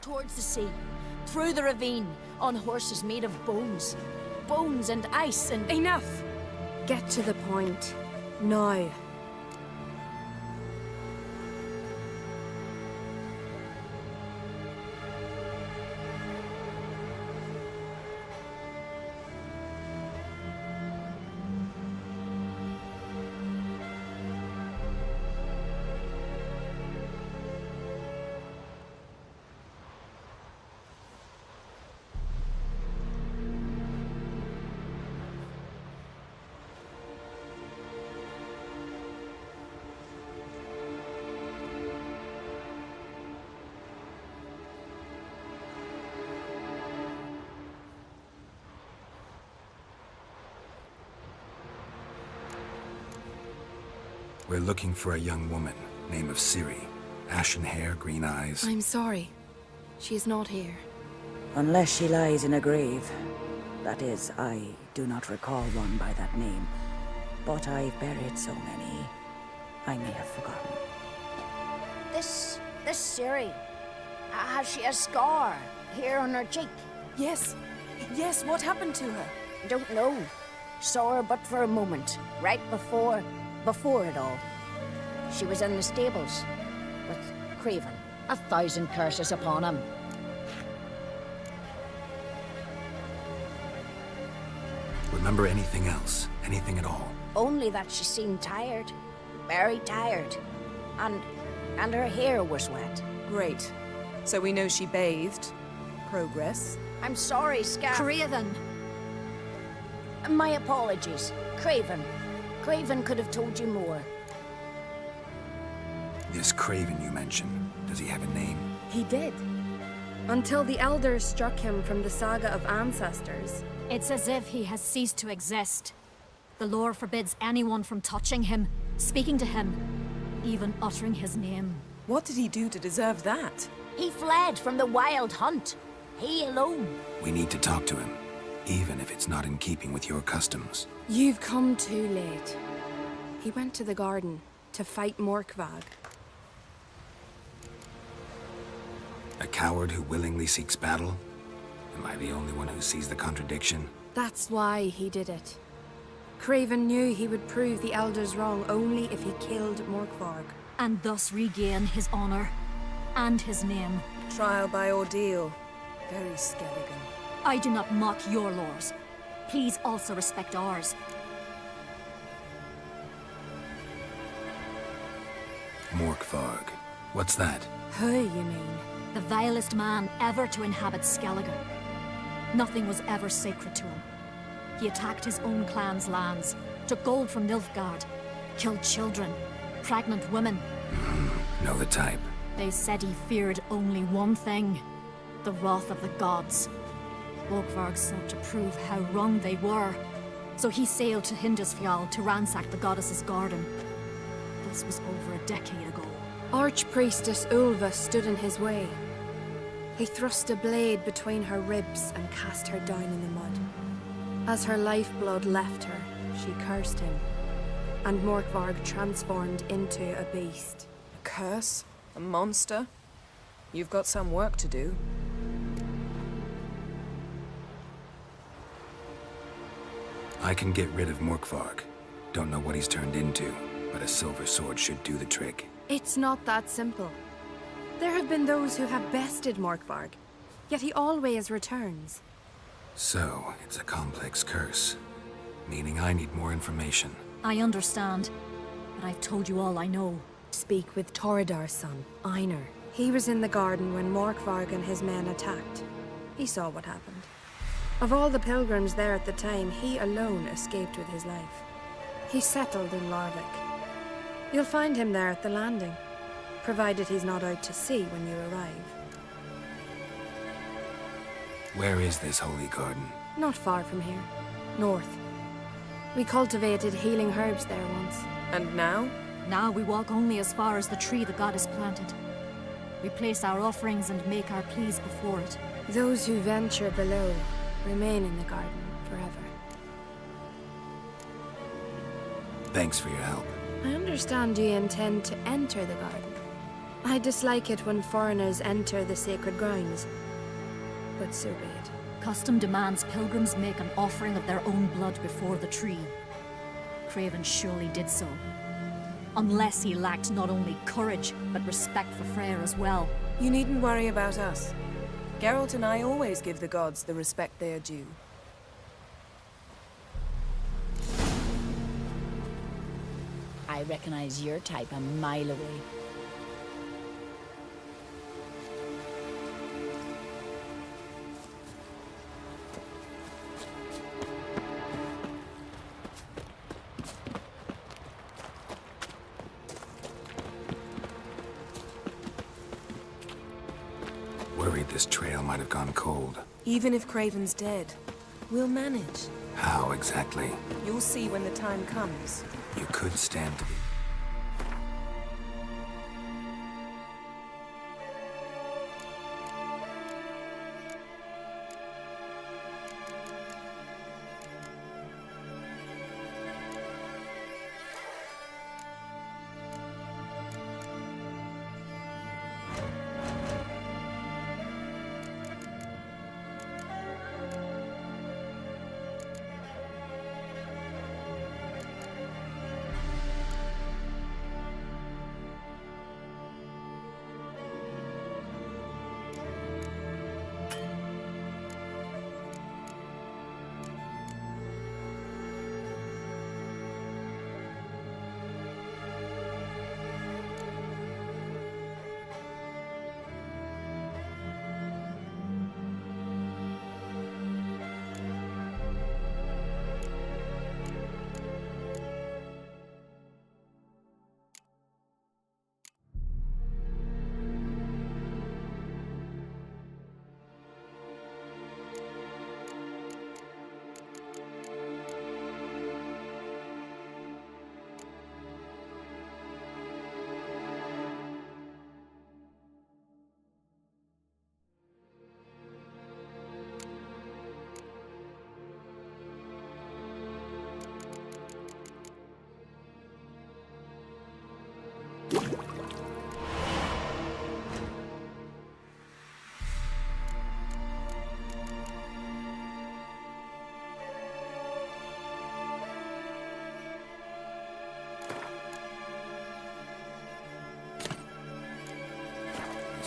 towards the sea, through the ravine, on horses made of bones. Bones and ice and... Enough! Get to the point. Now. We're looking for a young woman, name of Ciri. Ashen hair, green eyes. I'm sorry. She is not here. Unless she lies in a grave. That is, I do not recall one by that name. But I've buried so many, I may have forgotten. This Ciri, has she a scar here on her cheek? Yes. Yes, what happened to her? Don't know. Saw her but for a moment, right before it all. She was in the stables with Craven. 1,000 curses upon him. Remember anything else? Anything at all? Only that she seemed tired. Very tired. And her hair was wet. Great. So we know she bathed. Progress. I'm sorry, Scar. Craven! My apologies. Craven. Craven could have told you more. This Craven you mentioned, does he have a name? He did. Until the Elders struck him from the Saga of Ancestors. It's as if he has ceased to exist. The lore forbids anyone from touching him, speaking to him, even uttering his name. What did he do to deserve that? He fled from the Wild Hunt. He alone. We need to talk to him, even if it's not in keeping with your customs. You've come too late. He went to the garden to fight Morkvag. A coward who willingly seeks battle? Am I the only one who sees the contradiction? That's why he did it. Craven knew he would prove the Elders wrong only if he killed Morkvarg. And thus regain his honor and his name. Trial by ordeal. Very Skelligan. I do not mock your laws. Please also respect ours. Morkvarg. What's that? Who, you mean? The vilest man ever to inhabit Skellige. Nothing was ever sacred to him. He attacked his own clan's lands, took gold from Nilfgaard, killed children, pregnant women. Know the type. They said he feared only one thing, the wrath of the gods. Morkvarg sought to prove how wrong they were, so he sailed to Hindisfjall to ransack the goddess's garden. This was over a decade ago. Archpriestess Ulva stood in his way. He thrust a blade between her ribs and cast her down in the mud. As her lifeblood left her, she cursed him, and Morkvarg transformed into a beast. A curse? A monster? You've got some work to do. I can get rid of Morkvarg. Don't know what he's turned into, but a silver sword should do the trick. It's not that simple. There have been those who have bested Morkvarg, yet he always returns. So, it's a complex curse. Meaning I need more information. I understand, but I've told you all I know. Speak with Torridar's son, Einar. He was in the garden when Morkvarg and his men attacked. He saw what happened. Of all the pilgrims there at the time, he alone escaped with his life. He settled in Larvik. You'll find him there at the landing, provided he's not out to sea when you arrive. Where is this holy garden? Not far from here. North. We cultivated healing herbs there once. And now? Now we walk only as far as the tree the goddess planted. We place our offerings and make our pleas before it. Those who venture below remain in the garden forever. Thanks for your help. I understand you intend to enter the garden. I dislike it when foreigners enter the sacred grounds. But so be it. Custom demands pilgrims make an offering of their own blood before the tree. Craven surely did so. Unless he lacked not only courage, but respect for Freyr as well. You needn't worry about us. Geralt and I always give the gods the respect they are due. I recognize your type a mile away. Worried this trail might have gone cold. Even if Craven's dead, we'll manage. How exactly? You'll see when the time comes. You could stand to be.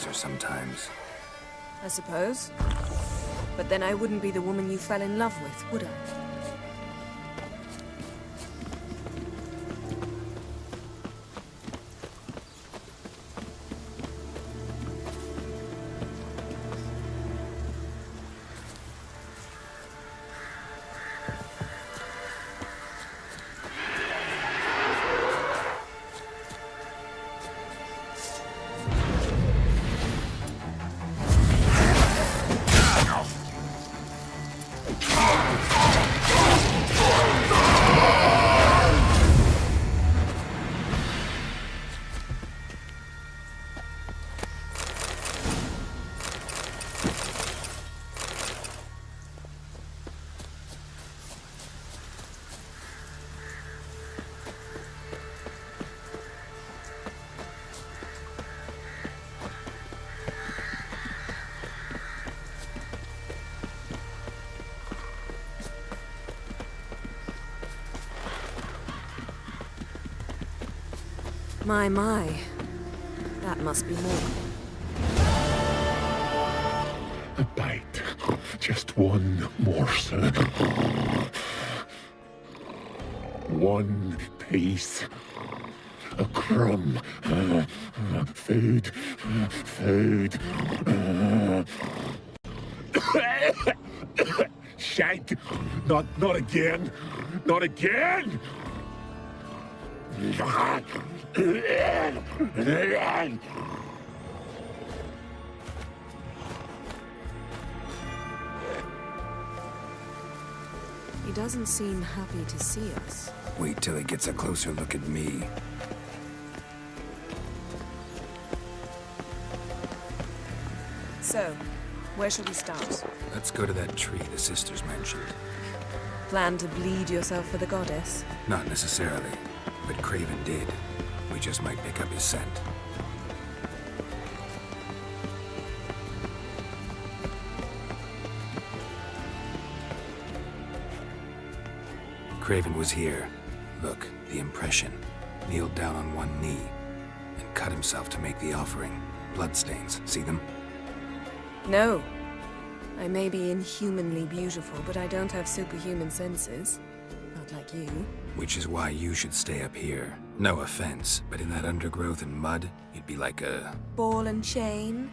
Or sometimes. I suppose. But then I wouldn't be the woman you fell in love with, would I? My. That must be more. A bite. Just one morsel. One piece. A crumb. Food. Food. Shite. Not again. Not again! He doesn't seem happy to see us. Wait till he gets a closer look at me. So, where shall we start? Let's go to that tree the sisters mentioned. Plan to bleed yourself for the goddess? Not necessarily, but Craven did. We just might pick up his scent. Craven was here. Look, the impression. Kneeled down on one knee and cut himself to make the offering. Bloodstains, see them? No. I may be inhumanly beautiful, but I don't have superhuman senses. Not like you. Which is why you should stay up here. No offense, but in that undergrowth and mud, you'd be like a... Ball and chain?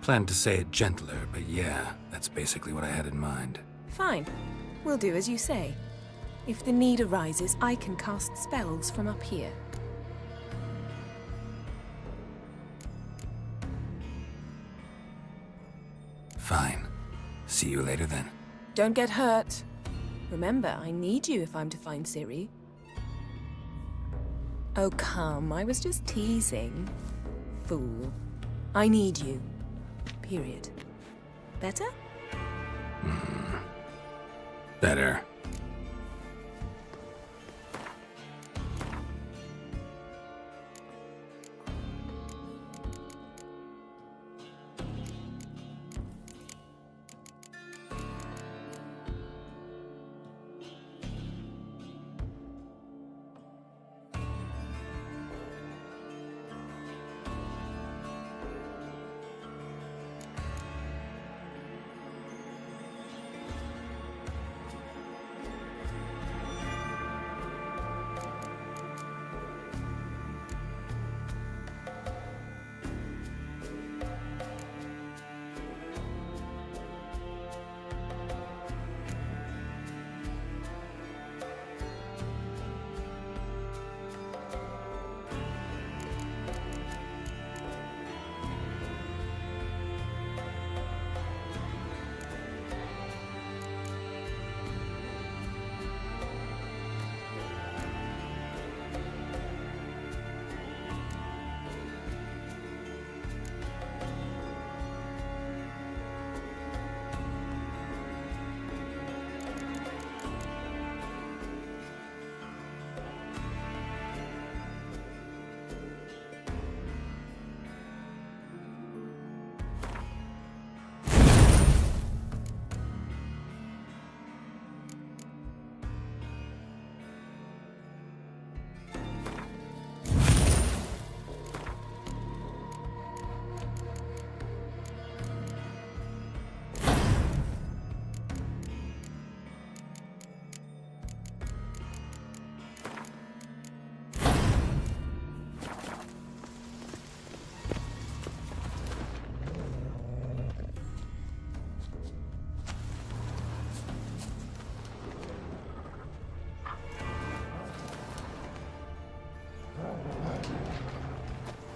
Planned to say it gentler, but yeah, that's basically what I had in mind. Fine. We'll do as you say. If the need arises, I can cast spells from up here. Fine. See you later then. Don't get hurt. Remember, I need you if I'm to find Ciri. Oh, come. I was just teasing. Fool. I need you. Period. Better? Better.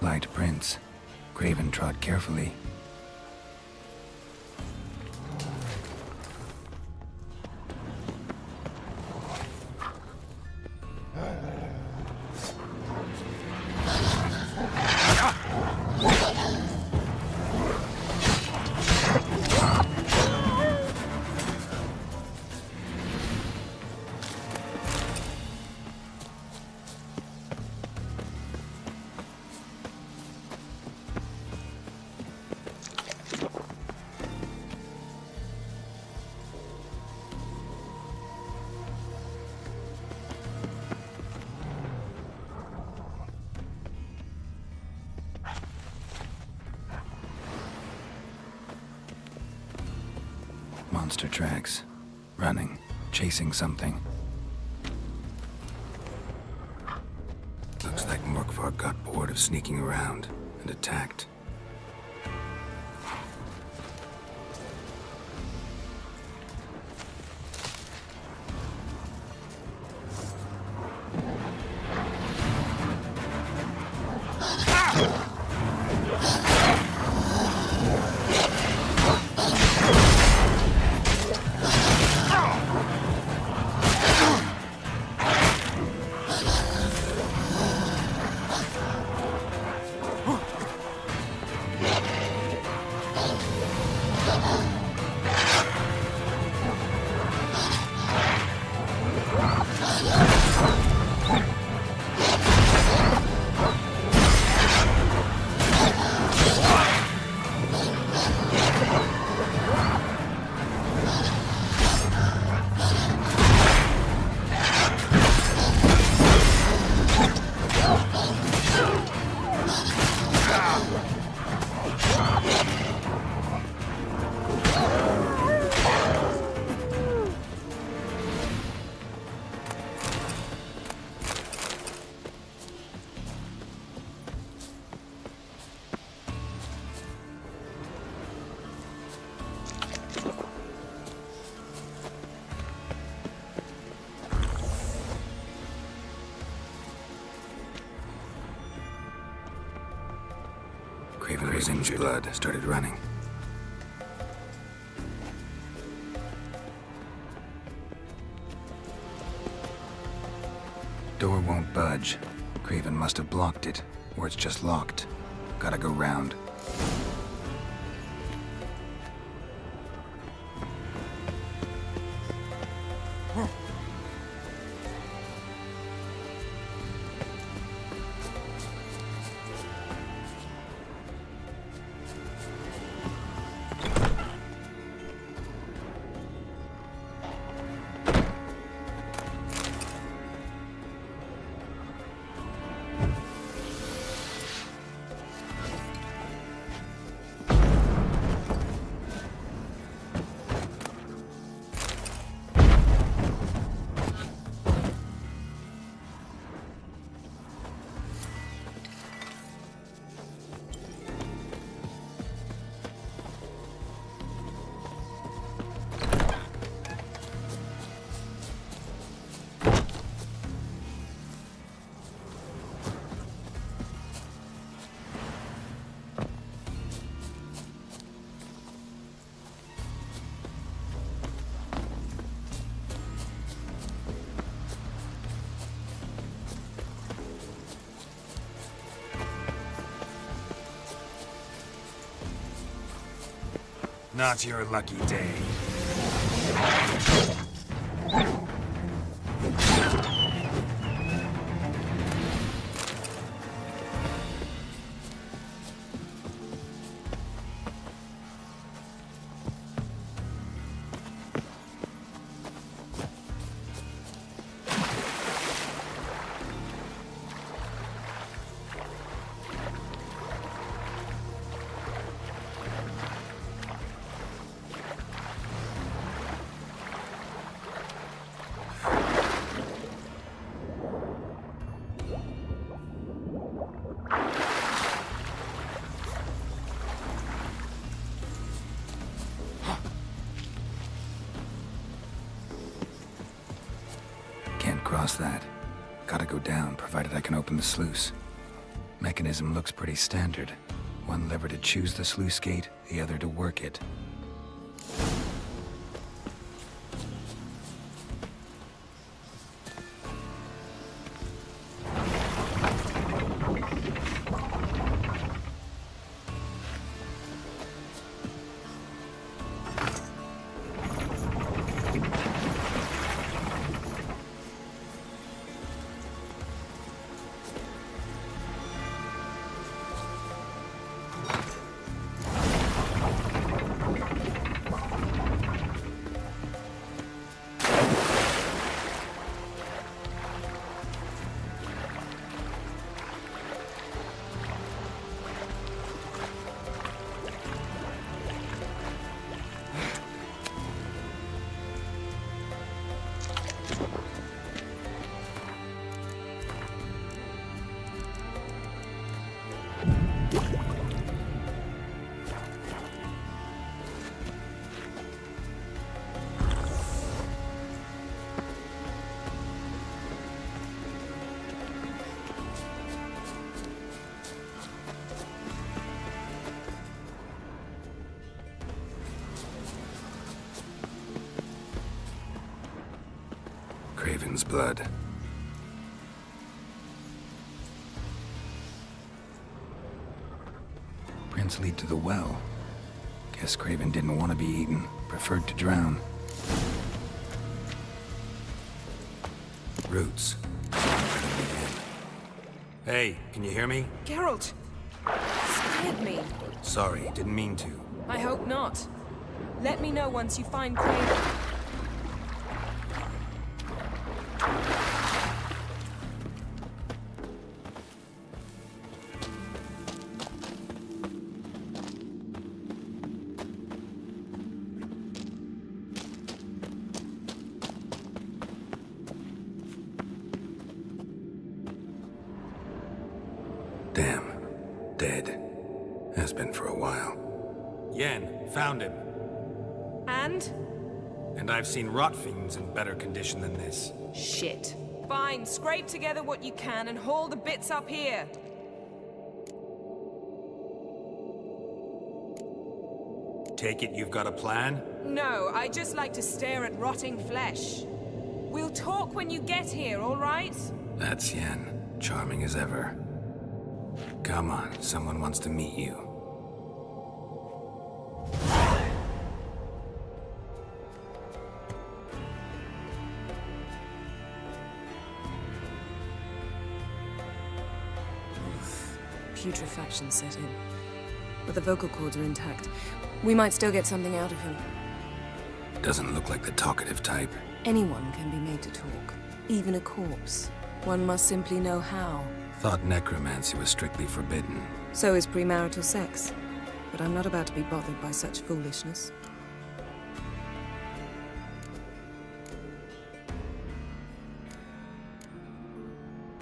Light prints. Craven trod carefully. Monster tracks. Running. Chasing something. Looks like Morkvarg got bored of sneaking around and attacked. Craven's blood started running. Door won't budge. Craven must have blocked it, or it's just locked. Gotta go round. Not your lucky day. Cross that. Gotta go down, provided I can open the sluice. Mechanism looks pretty standard. One lever to choose the sluice gate, the other to work it. Craven's blood. Prints lead to the well. Guess Craven didn't want to be eaten, preferred to drown. Roots. Hey, can you hear me? Geralt! Scared me. Sorry, didn't mean to. I hope not. Let me know once you find Craven. Damn. Dead. Has been for a while. Yen, found him. And? And I've seen rot fiends in better condition than this. Shit. Fine, scrape together what you can and haul the bits up here. Take it you've got a plan? No, I just like to stare at rotting flesh. We'll talk when you get here, all right? That's Yen. Charming as ever. Come on, someone wants to meet you. Putrefaction set in. But the vocal cords are intact. We might still get something out of him. Doesn't look like the talkative type. Anyone can be made to talk. Even a corpse. One must simply know how. Thought necromancy was strictly forbidden. So is premarital sex. But I'm not about to be bothered by such foolishness.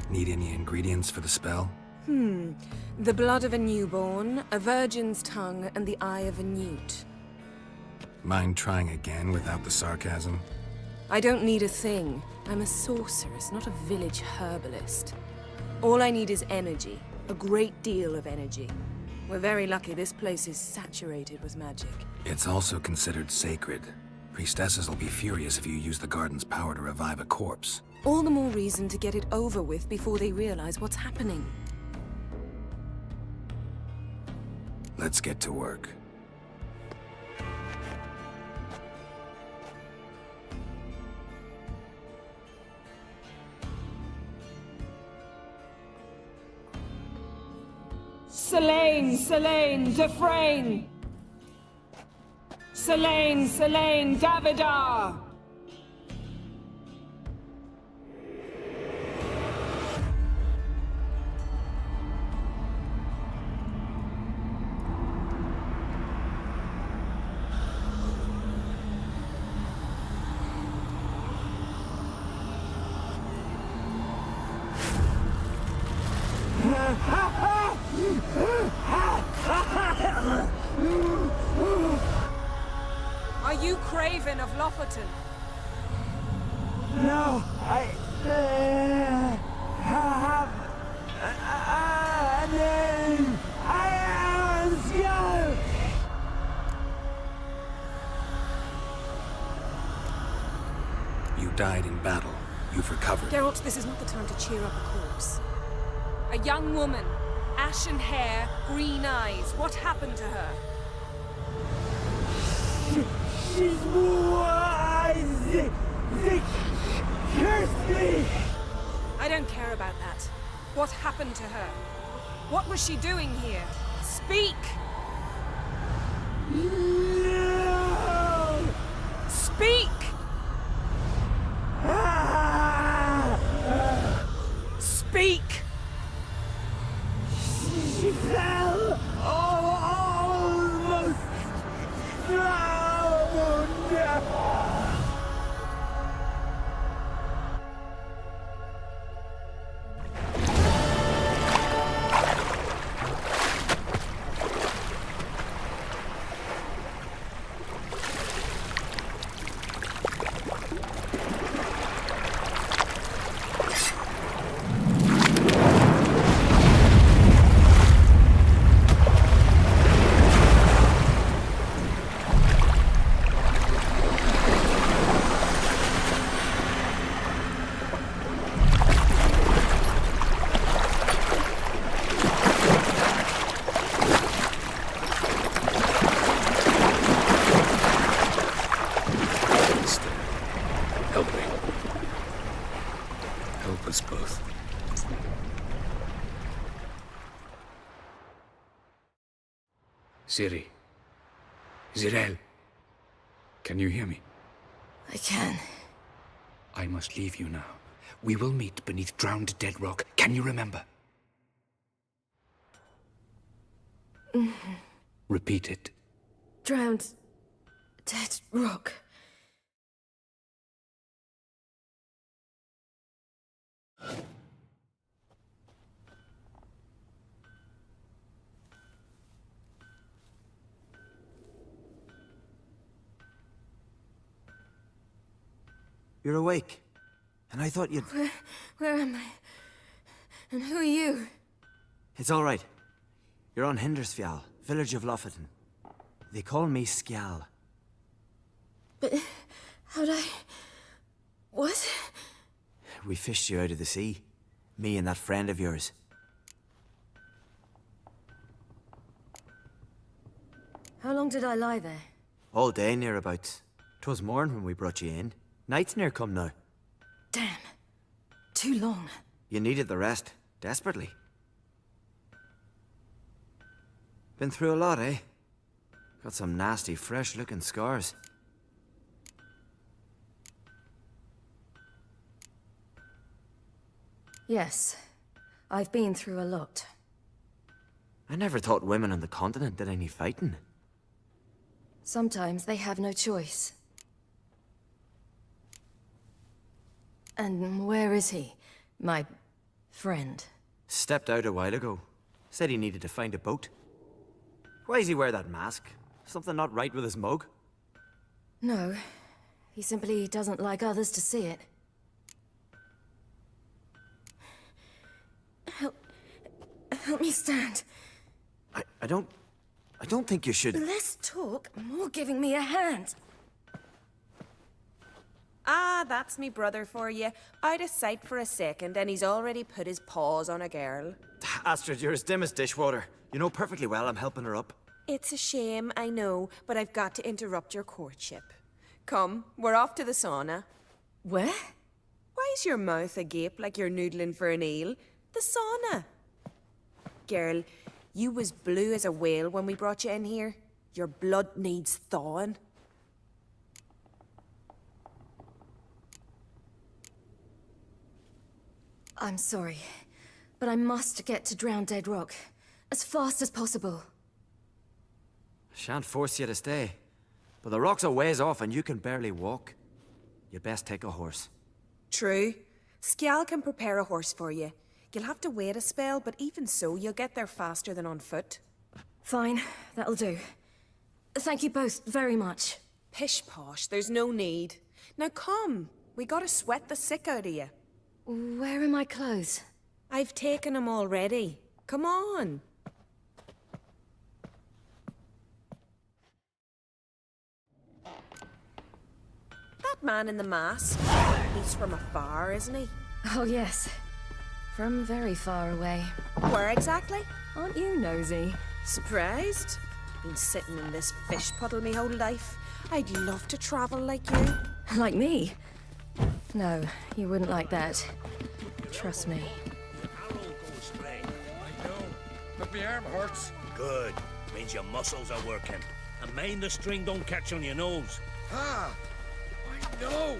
Need any ingredients for the spell? The blood of a newborn, a virgin's tongue, and the eye of a newt. Mind trying again without the sarcasm? I don't need a thing. I'm a sorceress, not a village herbalist. All I need is energy. A great deal of energy. We're very lucky this place is saturated with magic. It's also considered sacred. Priestesses will be furious if you use the garden's power to revive a corpse. All the more reason to get it over with before they realize what's happening. Let's get to work. Selene, Selene, Defrain! Selene, Selene, Davidar! Are you Craven of Lofoten? No, I have a name. I am Skjall. You died in battle. You've recovered. Geralt, this is not the time to cheer up a corpse. A young woman, ashen hair, green eyes. What happened to her? She's wise. They cursed me. I don't care about that. What happened to her? What was she doing here? Speak! No. Speak! Speak! She fell almost drowned. Help me. Help us both. Ciri. Zirael. Can you hear me? I can. I must leave you now. We will meet beneath drowned dead rock. Can you remember? Repeat it. Drowned. Dead rock. You're awake. And I thought you'd... Where am I? And who are you? It's all right. You're on Hindersfjall, village of Lofoten. They call me Skjal. But how'd I... What? We fished you out of the sea. Me and that friend of yours. How long did I lie there? All day nearabouts. 'Twas morn when we brought you in. Night's near come now. Damn. Too long. You needed the rest. Desperately. Been through a lot, eh? Got some nasty, fresh-looking scars. Yes. I've been through a lot. I never thought women on the continent did any fighting. Sometimes they have no choice. And where is he? My friend. Stepped out a while ago. Said he needed to find a boat. Why's he wear that mask? Something not right with his mug? No. He simply doesn't like others to see it. Help me stand. I don't think you should... Less talk, more giving me a hand. Ah, that's me brother for you. Out of sight for a second, and he's already put his paws on a girl. Astrid, you're as dim as dishwater. You know perfectly well I'm helping her up. It's a shame, I know, but I've got to interrupt your courtship. Come, we're off to the sauna. Where? Why's your mouth agape like you're noodling for an eel? The sauna. Girl, you was blue as a whale when we brought you in here. Your blood needs thawing. I'm sorry, but I must get to Drowned Dead Rock as fast as possible. Shan't force you to stay. But the rock's a ways off and you can barely walk. You'd best take a horse. True. Skjal can prepare a horse for you. You'll have to wait a spell, but even so, you'll get there faster than on foot. Fine, that'll do. Thank you both very much. Pish-posh, there's no need. Now come, we gotta sweat the sick out of you. Where are my clothes? I've taken them already. Come on. That man in the mask, he's from afar, isn't he? Oh yes, from very far away. Where exactly? Aren't you nosy? Surprised? Been sitting in this fish puddle me whole life. I'd love to travel like you. Like me? No, you wouldn't like that. Trust me. I know, but my arm hurts. Good. Means your muscles are working. And mind the string don't catch on your nose. Ah, I know.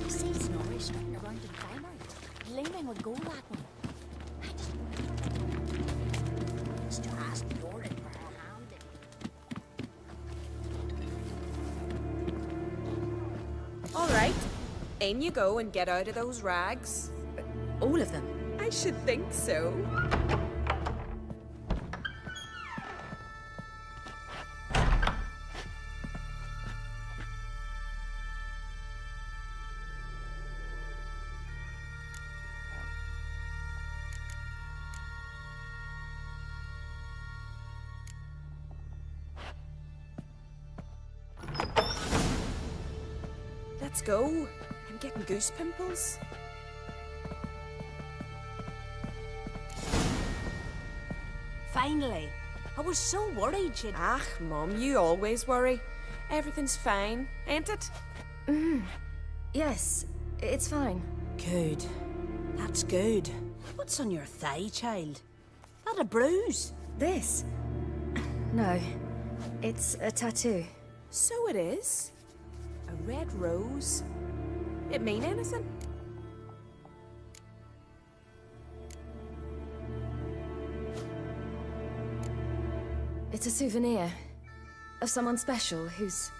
See Snorri strutting around in Primark. Gleaming would go that one. I just it's to ask Doran for her hand. All right. In you go and get out of those rags. All of them? I should think so. Let's go. I'm getting goose pimples. Finally. I was so worried you'd... Ah, Mum, you always worry. Everything's fine, ain't it? Yes, it's fine. Good. That's good. What's on your thigh, child? That a bruise? This? No, it's a tattoo. So it is. A red rose. It mean anything? It's a souvenir of someone special who's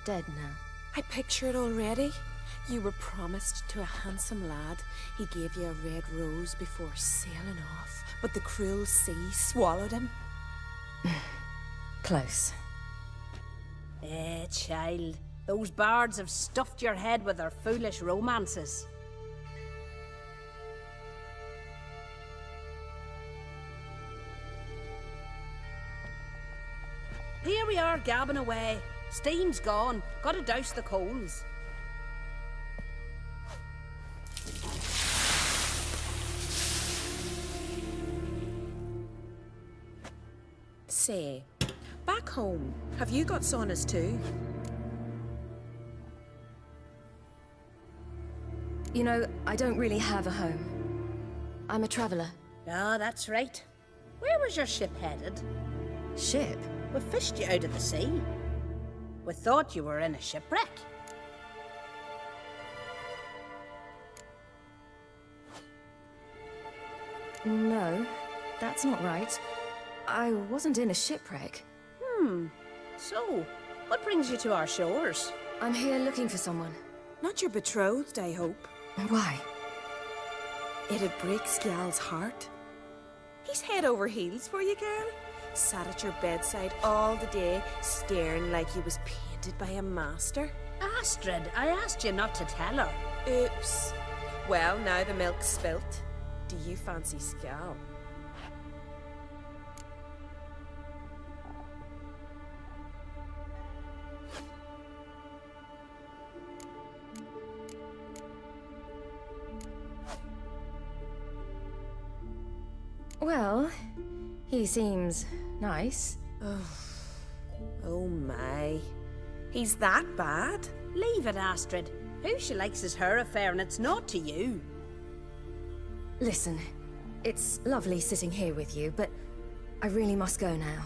dead now. I picture it already. You were promised to a handsome lad. He gave you a red rose before sailing off, but the cruel sea swallowed him. Close. Child. Those bards have stuffed your head with their foolish romances. here we are gabbing away. Steam's gone. Gotta douse the coals. Say, back home, have you got saunas too? You know, I don't really have a home. I'm a traveler. Ah, that's right. Where was your ship headed? Ship? We fished you out of the sea. We thought you were in a shipwreck. No, that's not right. I wasn't in a shipwreck. So, what brings you to our shores? I'm here looking for someone. Not your betrothed, I hope. Why? It'd break Skjal's heart. He's head over heels for you, girl. Sat at your bedside all the day, staring like he was painted by a master. Astrid, I asked you not to tell her. Oops. Well, now the milk's spilt. Do you fancy Skjal? Well, he seems nice. Oh my. He's that bad? Leave it, Astrid. Who she likes is her affair, and it's not to you. Listen, it's lovely sitting here with you, but I really must go now.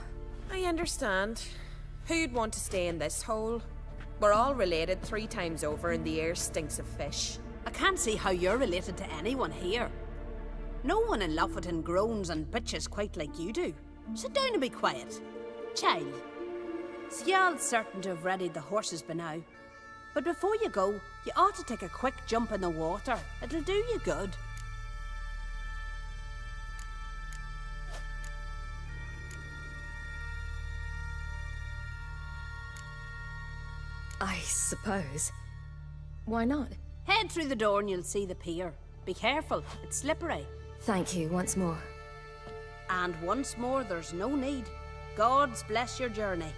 I understand. Who'd want to stay in this hole? We're all related 3 times over, and the air stinks of fish. I can't see how you're related to anyone here. No one in Lofoten groans and bitches quite like you do. Sit down and be quiet. Child, Skjal's certain to have readied the horses by now. But before you go, you ought to take a quick jump in the water. It'll do you good. I suppose. Why not? Head through the door and you'll see the pier. Be careful, it's slippery. Thank you once more. And once more, there's no need. God's bless your journey.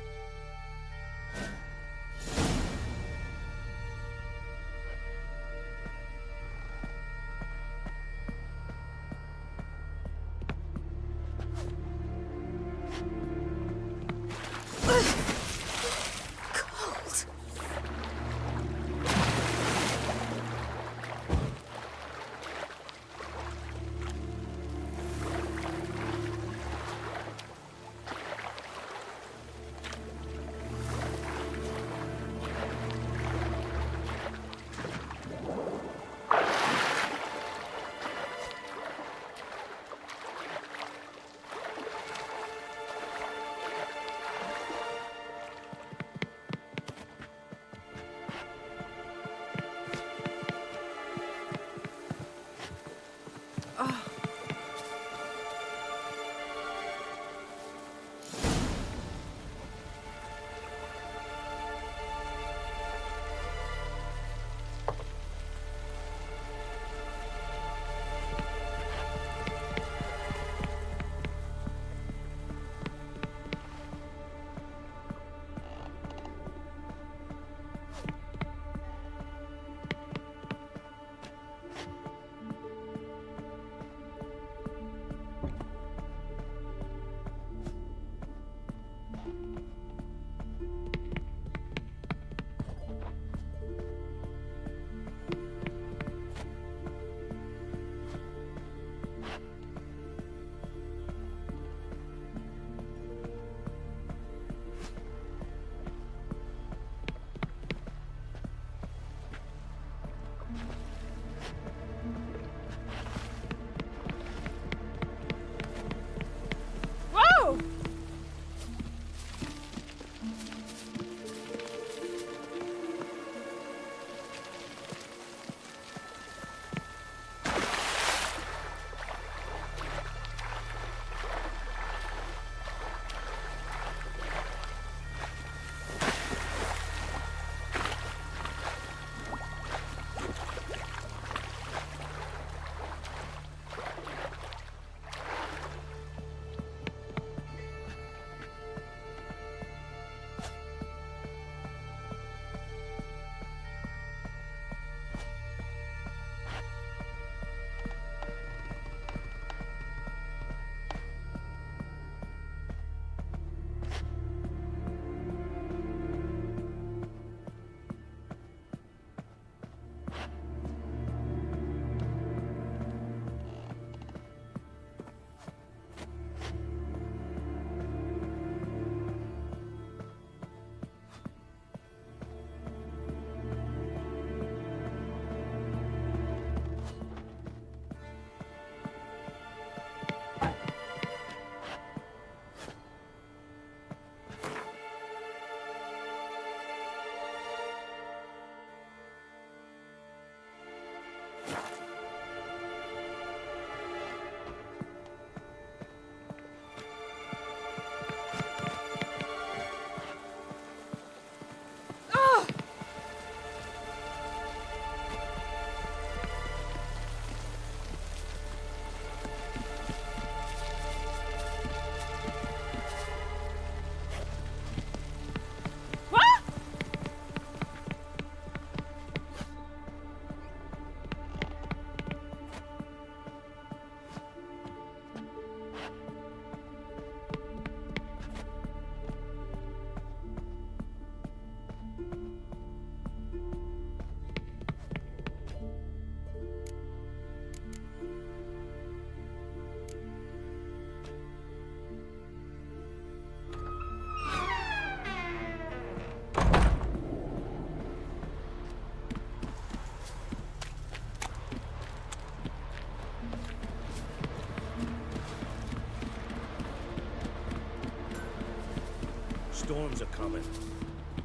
storms are coming.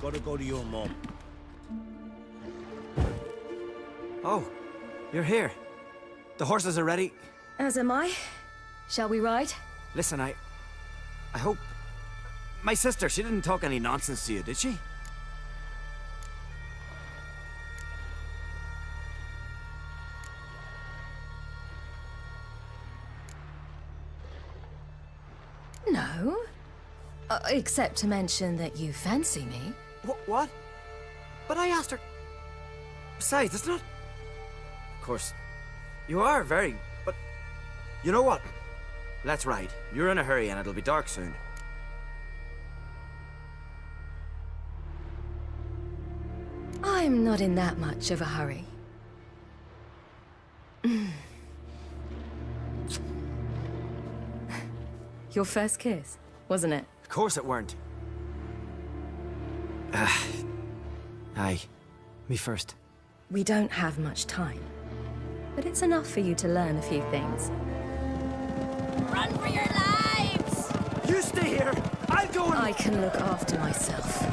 Gotta go to your mum. Oh, you're here. The horses are ready. As am I. Shall we ride? Listen, I hope... My sister, she didn't talk any nonsense to you, did she? No. Except to mention that you fancy me. What? But I asked her... Besides, it's not... Of course, you are very... But... You know what? Let's ride. You're in a hurry and it'll be dark soon. I'm not in that much of a hurry. Your first kiss, wasn't it? Of course it weren't. Aye. Me first. We don't have much time. But it's enough for you to learn a few things. Run for your lives! You stay here! I'll go and... I can look after myself.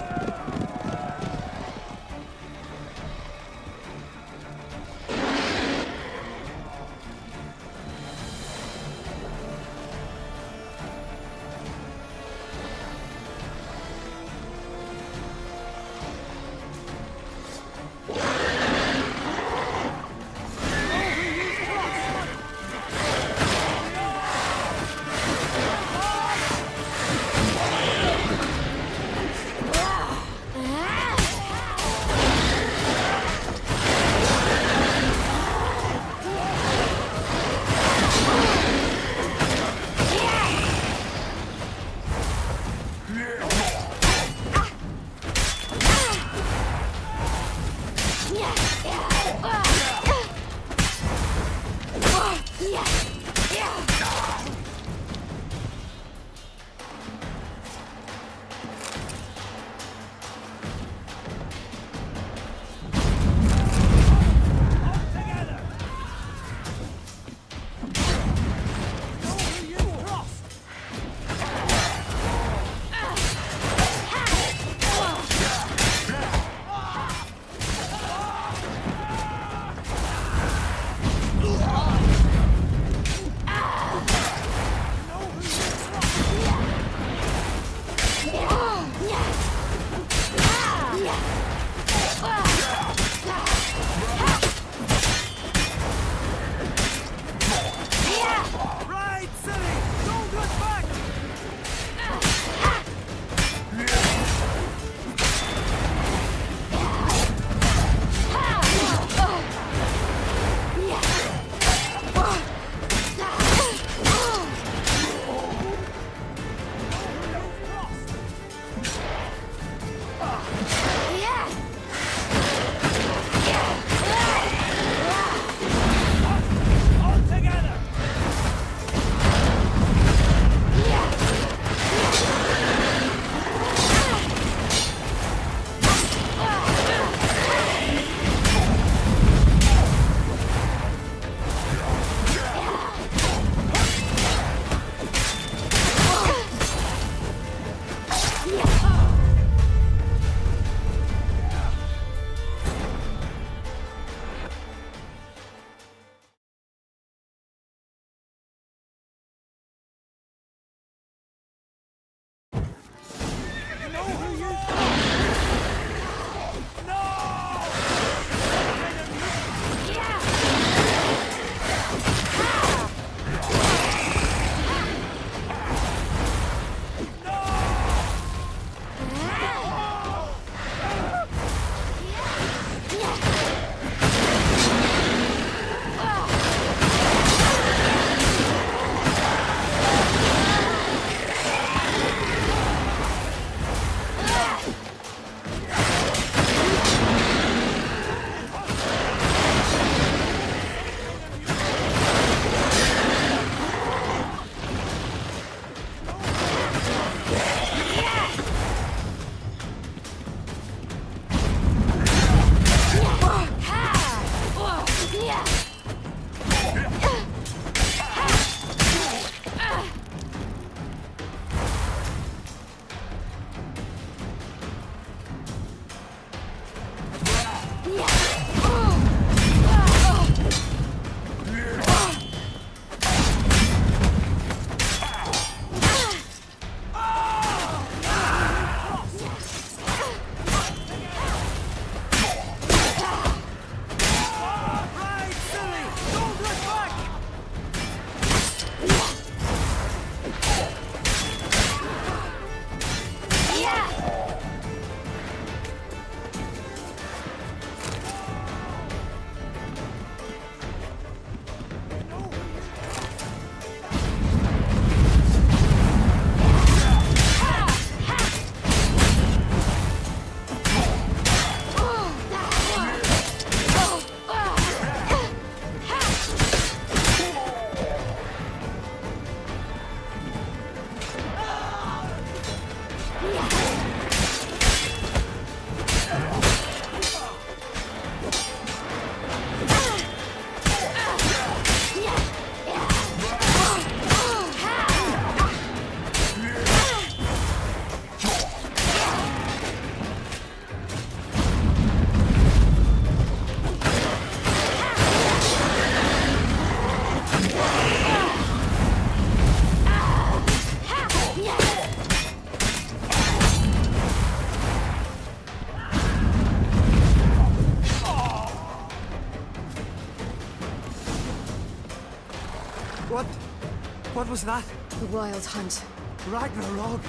happened? What was that? The Wild Hunt. Ragnarok?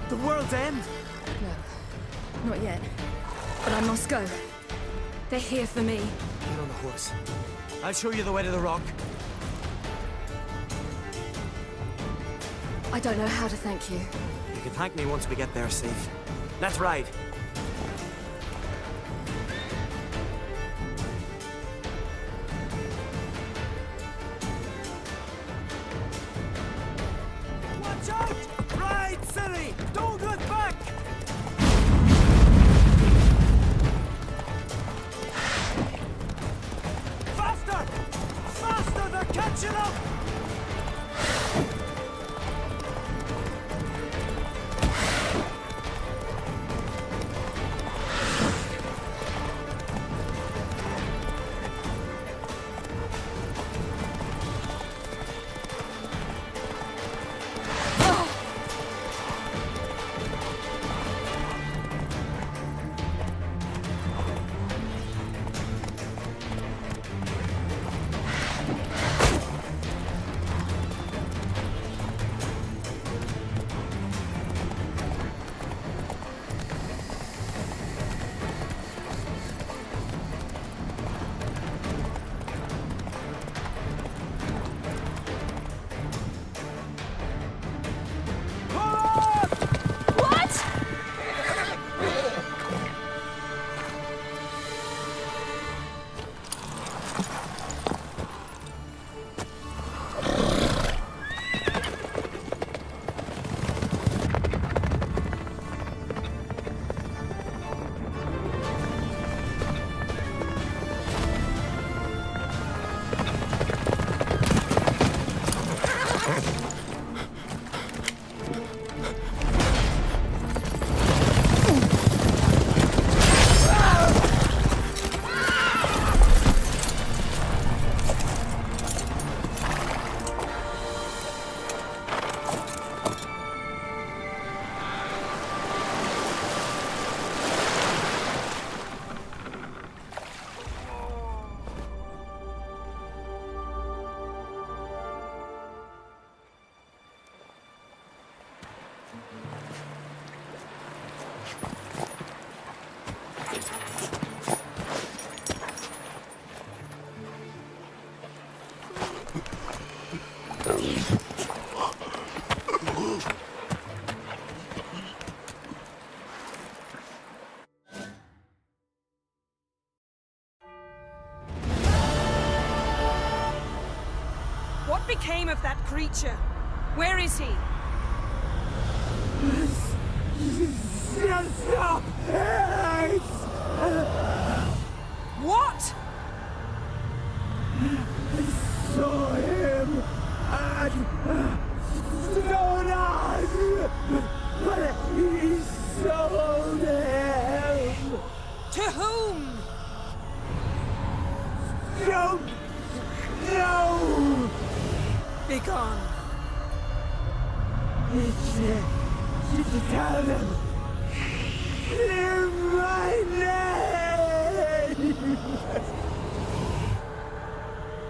The world's end? No, not yet. But I must go. They're here for me. Get on the horse. I'll show you the way to the rock. I don't know how to thank you. You can thank me once we get there safe. Let's ride. Watch out! Ride, silly! Don't look back! Faster! Faster! They're catching up! What became of that creature? Where is he? Stop! What? I saw him at Stoneheart, but he sold him. To whom? Don't know. Begone. Tell them. Clear my name.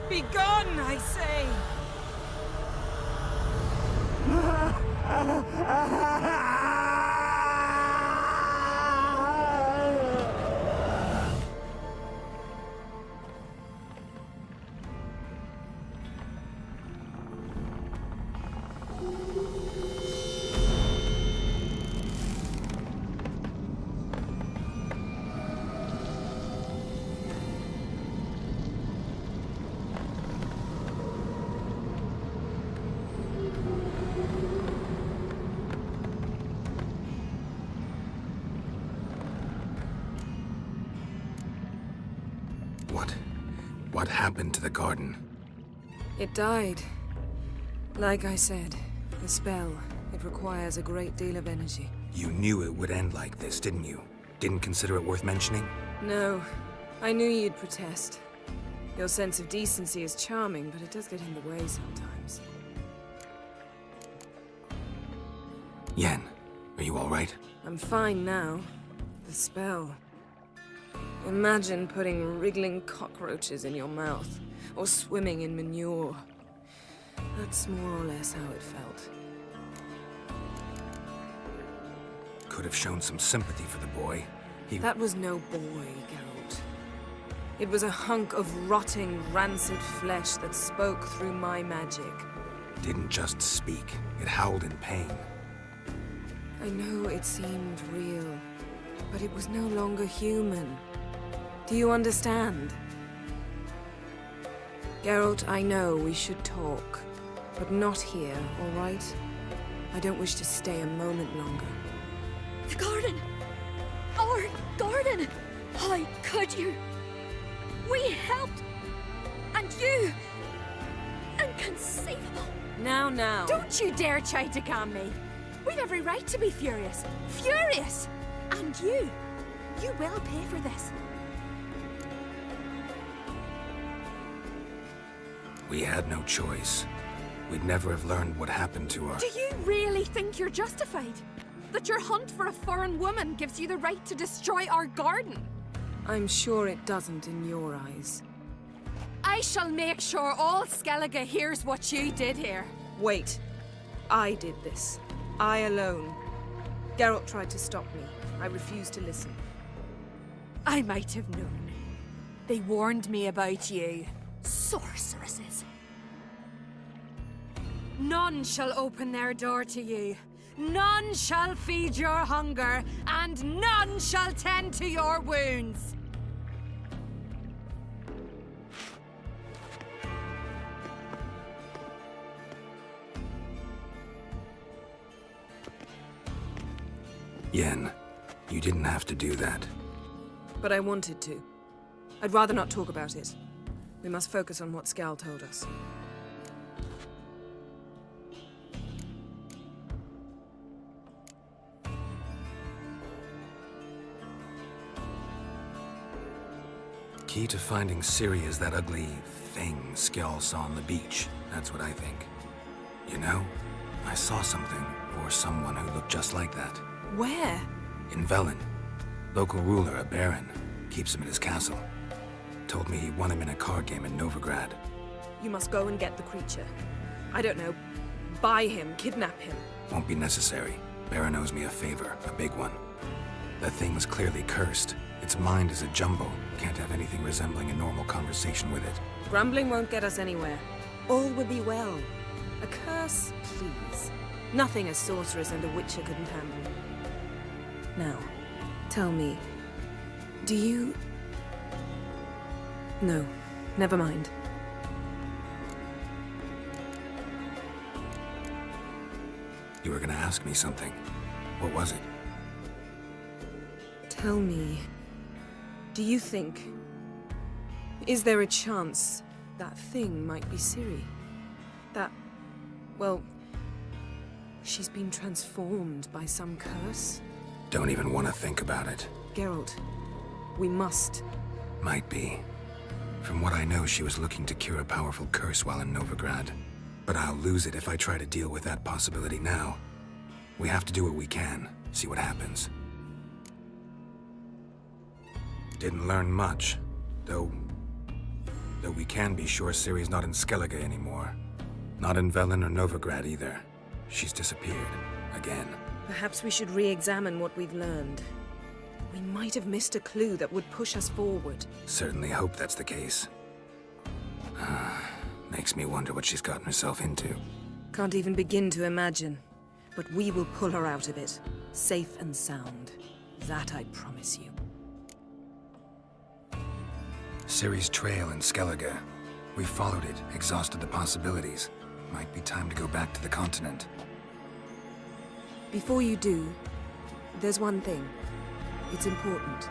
Begone, I say. What happened to the garden? It died. Like I said, the spell, it requires a great deal of energy. You knew it would end like this, didn't you? Didn't consider it worth mentioning? No, I knew you'd protest. Your sense of decency is charming, but it does get in the way sometimes. Yen, are you all right? I'm fine now. The spell. Imagine putting wriggling cockroaches in your mouth, or swimming in manure. That's more or less how it felt. Could have shown some sympathy for the boy. That was no boy, Geralt. It was a hunk of rotting, rancid flesh that spoke through my magic. Didn't just speak. It howled in pain. I know it seemed real, but it was no longer human. Do you understand? Geralt, I know we should talk, but not here, all right? I don't wish to stay a moment longer. The garden! Our garden! How could you? We helped! And you! Inconceivable! Now. Don't you dare try to calm me. We've every right to be furious. Furious! And you will pay for this. We had no choice. We'd never have learned what happened to her. Do you really think you're justified? That your hunt for a foreign woman gives you the right to destroy our garden? I'm sure it doesn't in your eyes. I shall make sure all Skellige hears what you did here. Wait. I did this. I alone. Geralt tried to stop me. I refused to listen. I might have known. They warned me about you. Sorceresses. None shall open their door to you. None shall feed your hunger, and none shall tend to your wounds. Yen, you didn't have to do that. But I wanted to. I'd rather not talk about it. We must focus on what Skal told us. Key to finding Ciri is that ugly thing Skell saw on the beach. That's what I think. You know, I saw something, or someone who looked just like that. Where? In Velen. Local ruler, a baron, keeps him at his castle. Told me he won him in a card game in Novigrad. You must go and get the creature. I don't know. Buy him, kidnap him. Won't be necessary. Baron owes me a favor, a big one. The thing's clearly cursed. Its mind is a jumble. Can't have anything resembling a normal conversation with it. Grumbling won't get us anywhere. All will be well. A curse, please. Nothing a sorceress and a witcher couldn't handle. Now, tell me, do you... No, never mind. You were gonna ask me something. What was it? Tell me, do you think... Is there a chance that thing might be Ciri? That... well... she's been transformed by some curse? Don't even want to think about it. Geralt, we must. Might be. From what I know, she was looking to cure a powerful curse while in Novigrad. But I'll lose it if I try to deal with that possibility now. We have to do what we can, see what happens. Didn't learn much, though we can be sure Ciri's not in Skellige anymore. Not in Velen or Novigrad either. She's disappeared. Again. Perhaps we should re-examine what we've learned. We might have missed a clue that would push us forward. Certainly hope that's the case. Makes me wonder what she's gotten herself into. Can't even begin to imagine. But we will pull her out of it. Safe and sound. That I promise you. Ciri's trail in Skellige. We followed it, exhausted the possibilities. Might be time to go back to the continent. Before you do, there's one thing. It's important.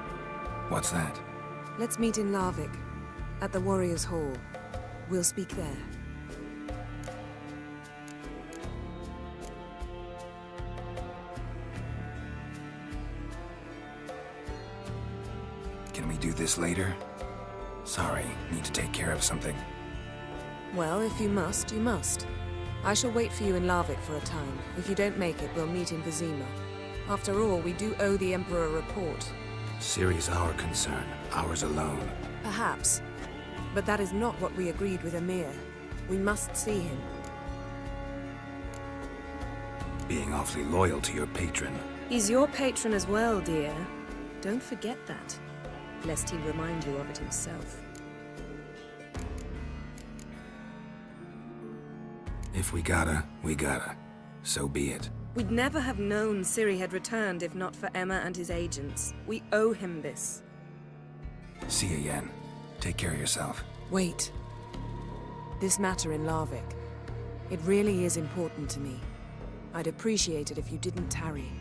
What's that? Let's meet in Larvik, at the Warriors' Hall. We'll speak there. Can we do this later? Sorry, need to take care of something. Well, if you must, you must. I shall wait for you in Larvik for a time. If you don't make it, we'll meet in Vizima. After all, we do owe the Emperor a report. Ciri's our concern, ours alone. Perhaps. But that is not what we agreed with Emir. We must see him. being awfully loyal to your patron. He's your patron as well, dear. Don't forget that, lest he remind you of it himself. If we gotta, we gotta. So be it. We'd never have known Ciri had returned if not for Emma and his agents. We owe him this. See you, Yen. Take care of yourself. Wait. This matter in Larvik. It really is important to me. I'd appreciate it if you didn't tarry.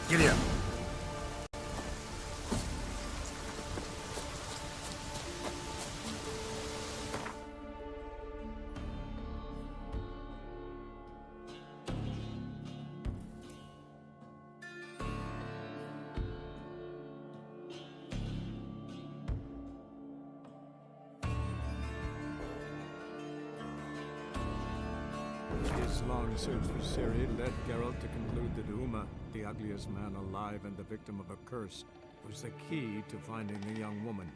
Giddy up. His long search for Ciri led Geralt to conclude that Uma, the ugliest man alive and the victim of a curse, was the key to finding the young woman.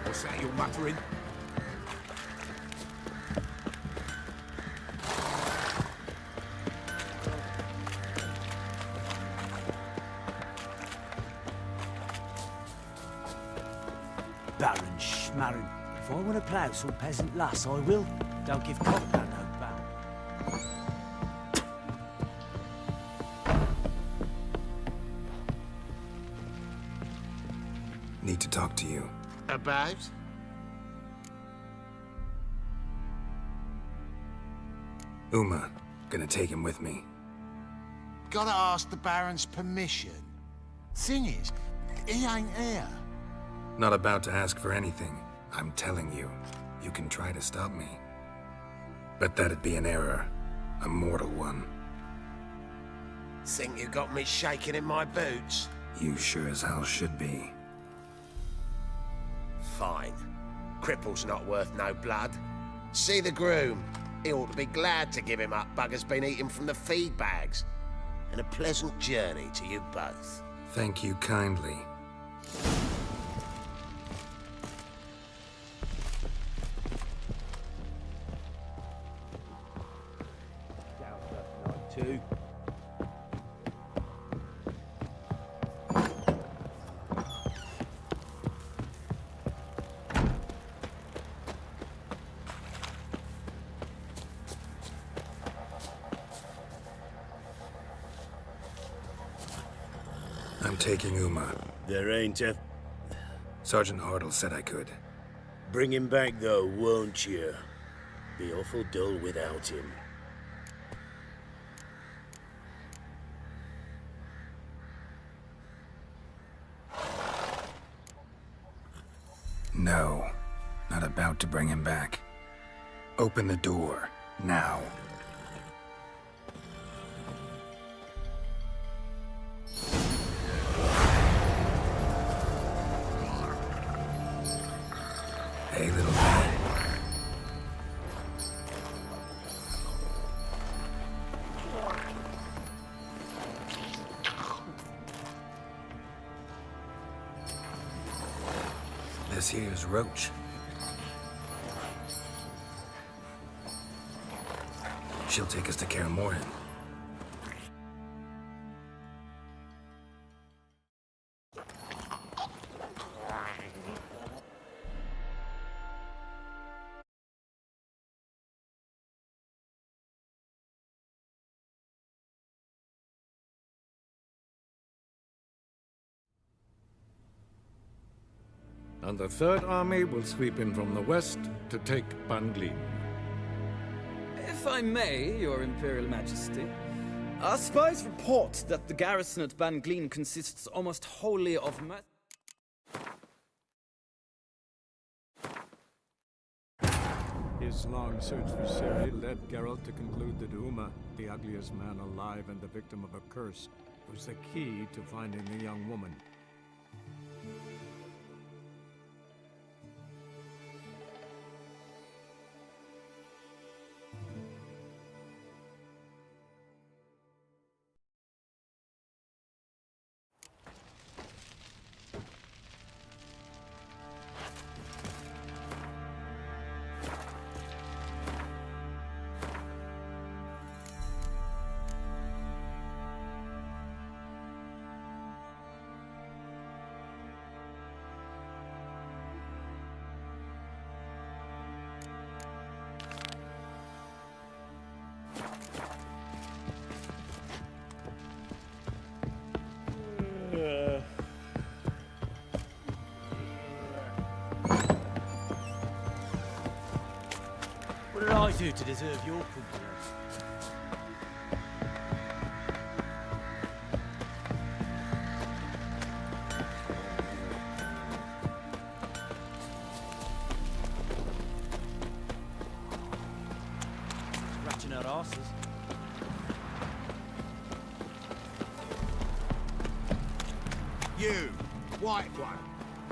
What's that you're muttering? Baron Schmarren. If I want to plough some peasant lass, I will. Don't give Cockburn no bow. Need to talk to you. About? Uma. Gonna take him with me. Gotta ask the Baron's permission. Thing is, he ain't here. Not about to ask for anything. I'm telling you. You can try to stop me. But that'd be an error. A mortal one. Think you got me shaking in my boots? You sure as hell should be. Fine. Cripple's not worth no blood. See the groom. He ought to be glad to give him up. Bugger's been eating from the feed bags. And a pleasant journey to you both. Thank you kindly. Two. I'm taking Uma. There ain't a... Sergeant Hartle said I could. Bring him back, though, won't you? Be awful dull without him. No. Not about to bring him back. Open the door. Now. Hey, little guy. This here's Roach. She'll take us to Kaer Morhen. and the Third Army will sweep in from the west to take Banglin. If I may, Your Imperial Majesty, our spies report that the garrison at Banglin consists almost wholly of His long search for Ciri led Geralt to conclude that Uma, the ugliest man alive and the victim of a curse, was the key to finding the young woman. What did I do to deserve your company? Scratching our asses. You, white one,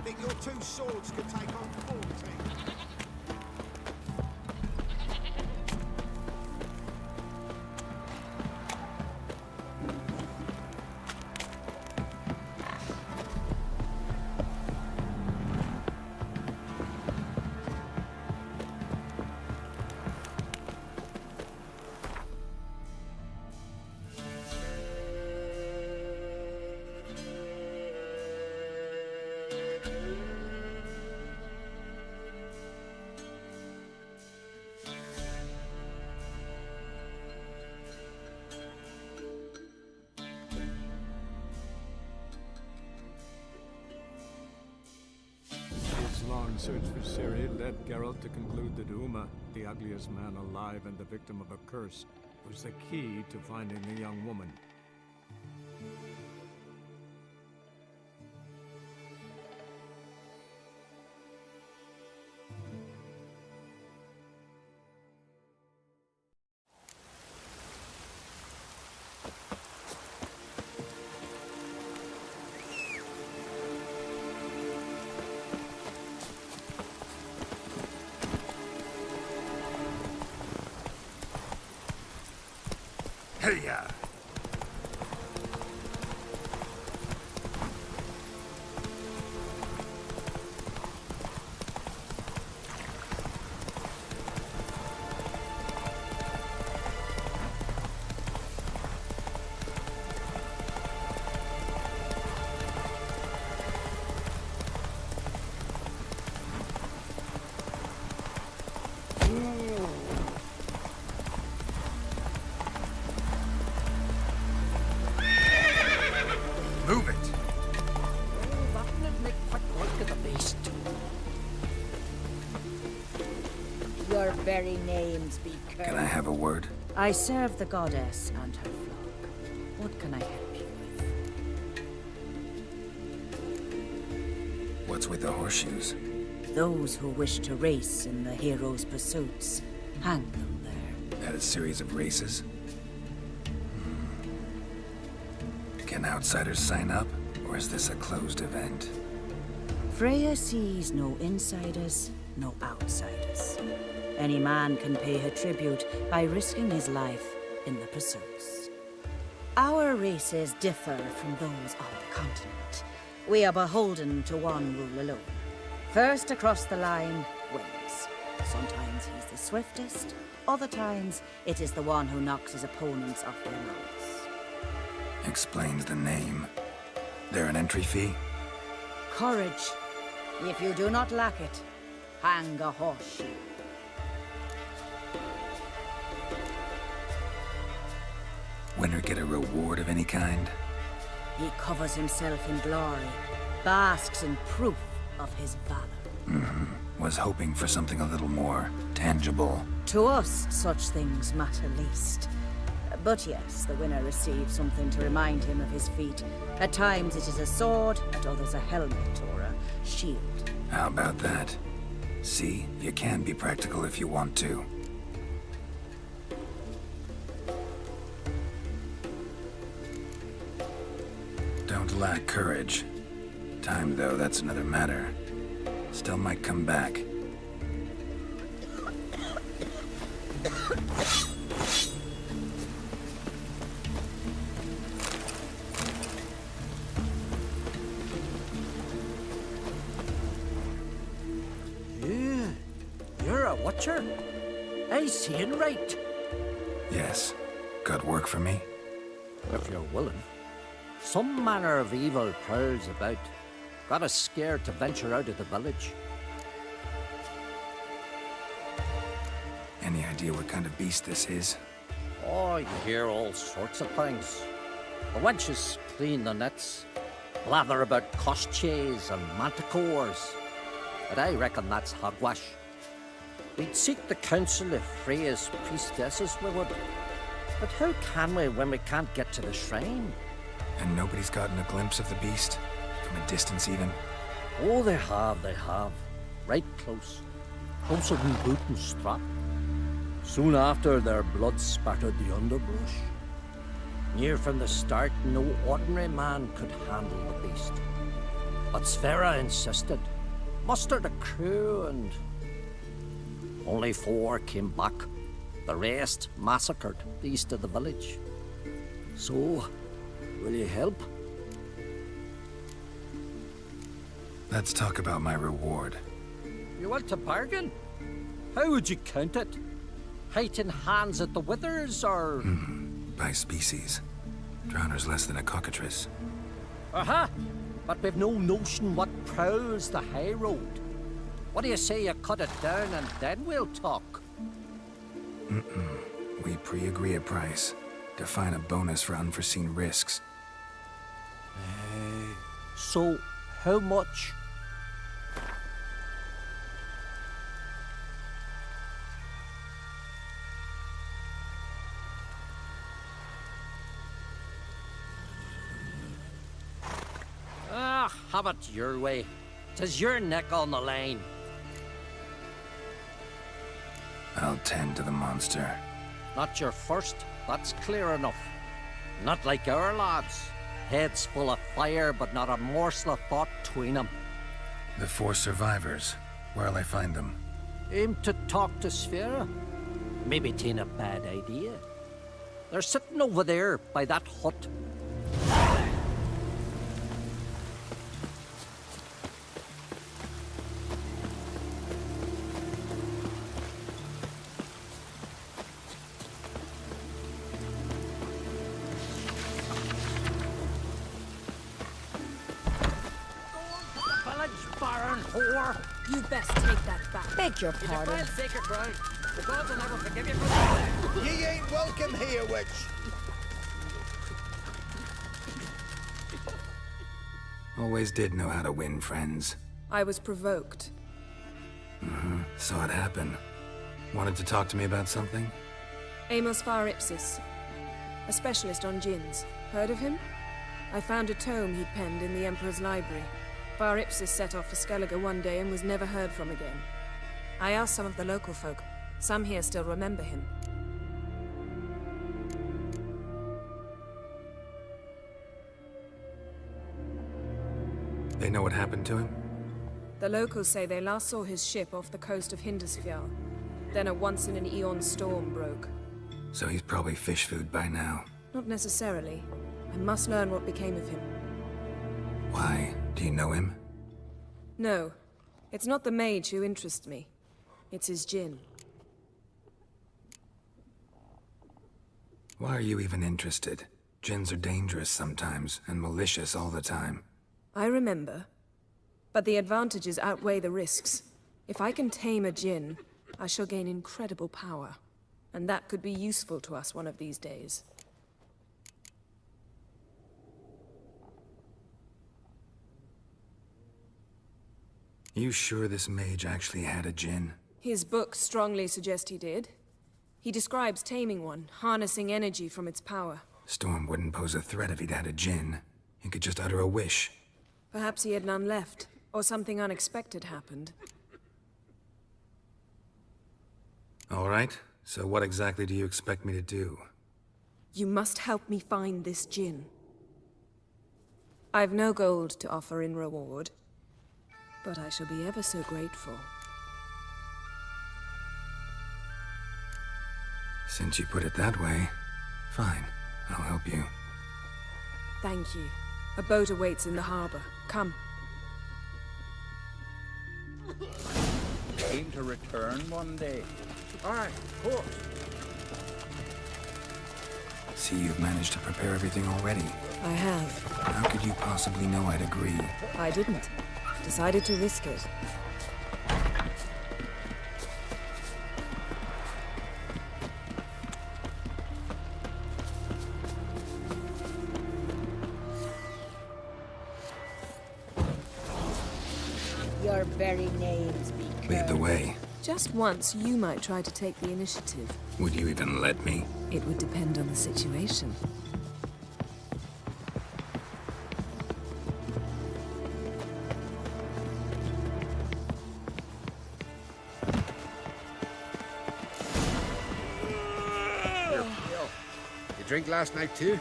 think your two swords could take on 14? His long search for Ciri led Geralt to conclude that Uma, the ugliest man alive and the victim of a curse, was the key to finding the young woman. Hey-ya! Move it! That'll make quick work of the beast. Your very names be cursed. Can I have a word? I serve the goddess and her flock. What can I help you with? What's with the horseshoes? Those who wish to race in the hero's pursuits, hang them there. At a series of races? Can outsiders sign up, or is this a closed event? Freya sees no insiders, no outsiders. Any man can pay her tribute by risking his life in the pursuits. Our races differ from those on the continent. We are beholden to one rule alone. First across the line wins. Sometimes he's the swiftest, other times it is the one who knocks his opponents off their mounts. Explains the name. There an entry fee? Courage. If you do not lack it, hang a horseshoe. Winner get a reward of any kind? He covers himself in glory, basks in proof of his valor. Was hoping for something a little more tangible. To us, such things matter least. But yes, the winner receives something to remind him of his feat. At times it is a sword, at others a helmet or a shield. How about that? See, you can be practical if you want to. Don't lack courage. Time, though, that's another matter. Still might come back. You're a watcher? I seeing right. Yes. Got work for me? If you're willing. Some manner of evil prowls about. Got us scared to venture out of the village. Any idea what kind of beast this is? Oh, you hear all sorts of things. The wenches clean the nets, blather about koshches and manticores. But I reckon that's hogwash. We'd seek the counsel of Freya's priestesses, we would. But how can we when we can't get to the shrine? And nobody's gotten a glimpse of the beast? From a distance, even? Oh, they have. Right close. Closer than boot and strap. Soon after, their blood spattered the underbrush. Near from the start, no ordinary man could handle the beast. But Sfera insisted. Mustered a crew and... Only 4 came back. The rest massacred east of the village. So, will you help? Let's talk about my reward. You want to bargain? How would you count it? Height in hands at the withers, or...? By species. Drowner's less than a cockatrice. Aha! But we've no notion what prowls the high road. What do you say you cut it down and then we'll talk? We pre-agree a price. Define a bonus for unforeseen risks. So, how much? Have it your way. 'Tis your neck on the line. I'll tend to the monster. Not your first, that's clear enough. Not like our lads. Heads full of fire, but not a morsel of thought between them. The 4 survivors. Where'll I find them? Aim to talk to Sfera? Maybe 'tain't a bad idea. They're sitting over there by that hut. You best take that back. Beg your pardon. Sacred ground. The gods will never forgive you for that. Ye ain't welcome here, witch. Always did know how to win friends. I was provoked. Saw it happen. Wanted to talk to me about something? Amos Var Ipsis, a specialist on djinns. Heard of him? I found a tome he'd penned in the Emperor's library. Var Ipsis set off for Skellige one day and was never heard from again. I asked some of the local folk. Some here still remember him. They know what happened to him? The locals say they last saw his ship off the coast of Hindisfjall. Then a once-in-an-eon storm broke. So he's probably fish food by now. Not necessarily. I must learn what became of him. Why? Do you know him? No. It's not the mage who interests me. It's his djinn. Why are you even interested? Djinns are dangerous sometimes, and malicious all the time. I remember. But the advantages outweigh the risks. If I can tame a djinn, I shall gain incredible power. And that could be useful to us one of these days. You sure this mage actually had a djinn? His books strongly suggest he did. He describes taming one, harnessing energy from its power. Storm wouldn't pose a threat if he'd had a djinn. He could just utter a wish. Perhaps he had none left, or something unexpected happened. All right, so what exactly do you expect me to do? You must help me find this djinn. I've no gold to offer in reward, but I shall be ever so grateful. Since you put it that way, fine. I'll help you. Thank you. A boat awaits in the harbor. Come. Aim to return one day. Aye, of course. See, you've managed to prepare everything already. I have. How could you possibly know I'd agree? I didn't. Decided to risk it. Your very names be Lead the way. Just once, you might try to take the initiative. Would you even let me? It would depend on the situation. You drink last night too?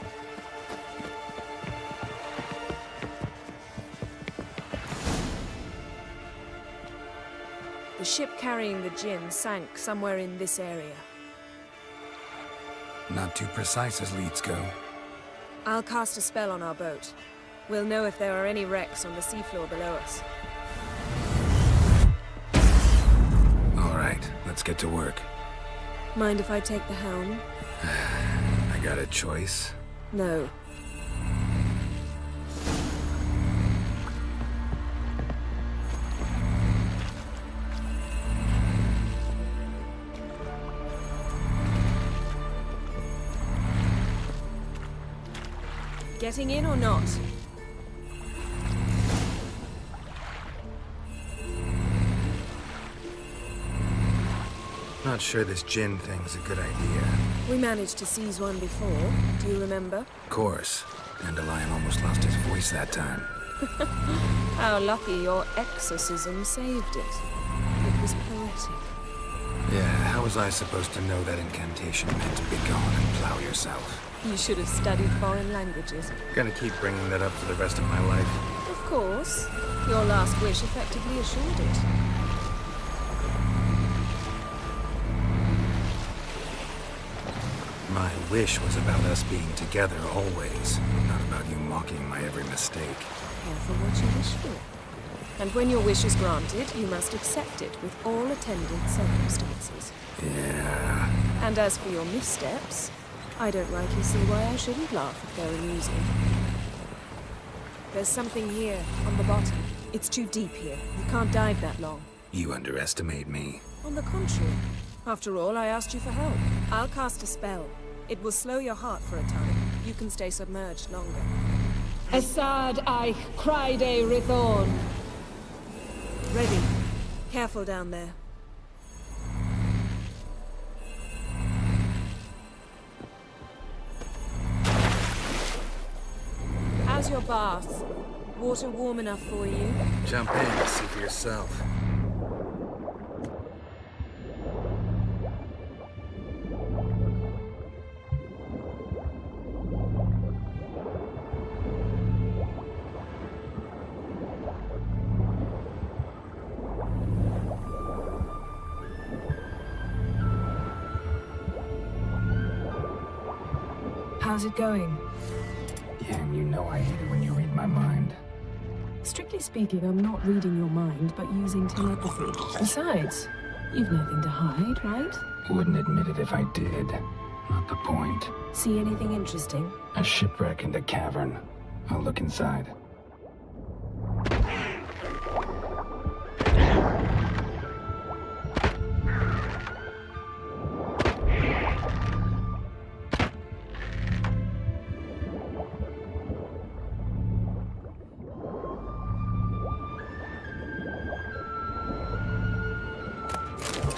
The ship carrying the djinn sank somewhere in this area. Not too precise as leads go. I'll cast a spell on our boat. We'll know if there are any wrecks on the seafloor below us. All right, let's get to work. Mind if I take the helm? I got a choice. No. Getting in or not? Not sure this djinn thing's a good idea. We managed to seize one before. Do you remember? Of course. Dandelion almost lost his voice that time. How lucky your exorcism saved it. It was poetic. Yeah, how was I supposed to know that incantation meant to be gone and plow yourself? You should have studied foreign languages. Gonna keep bringing that up for the rest of my life. Of course. Your last wish effectively assured it. My wish was about us being together always, not about you mocking my every mistake. Careful what you wish for. And when your wish is granted, you must accept it with all attendant circumstances. Yeah. And as for your missteps, I don't rightly see why I shouldn't laugh if they're amusing. There's something here, on the bottom. It's too deep here. You can't dive that long. You underestimate me. On the contrary. After all, I asked you for help. I'll cast a spell. It will slow your heart for a time. You can stay submerged longer. Assad I cried a Rithorn. Ready. Careful down there. How's your bath? Water warm enough for you? Jump in and see for yourself. How's it going? Yen, you know I hate it when you read my mind. Strictly speaking, I'm not reading your mind, but using telepathy. Besides, you've nothing to hide, right? Wouldn't admit it if I did. Not the point. See anything interesting? A shipwreck in the cavern. I'll look inside.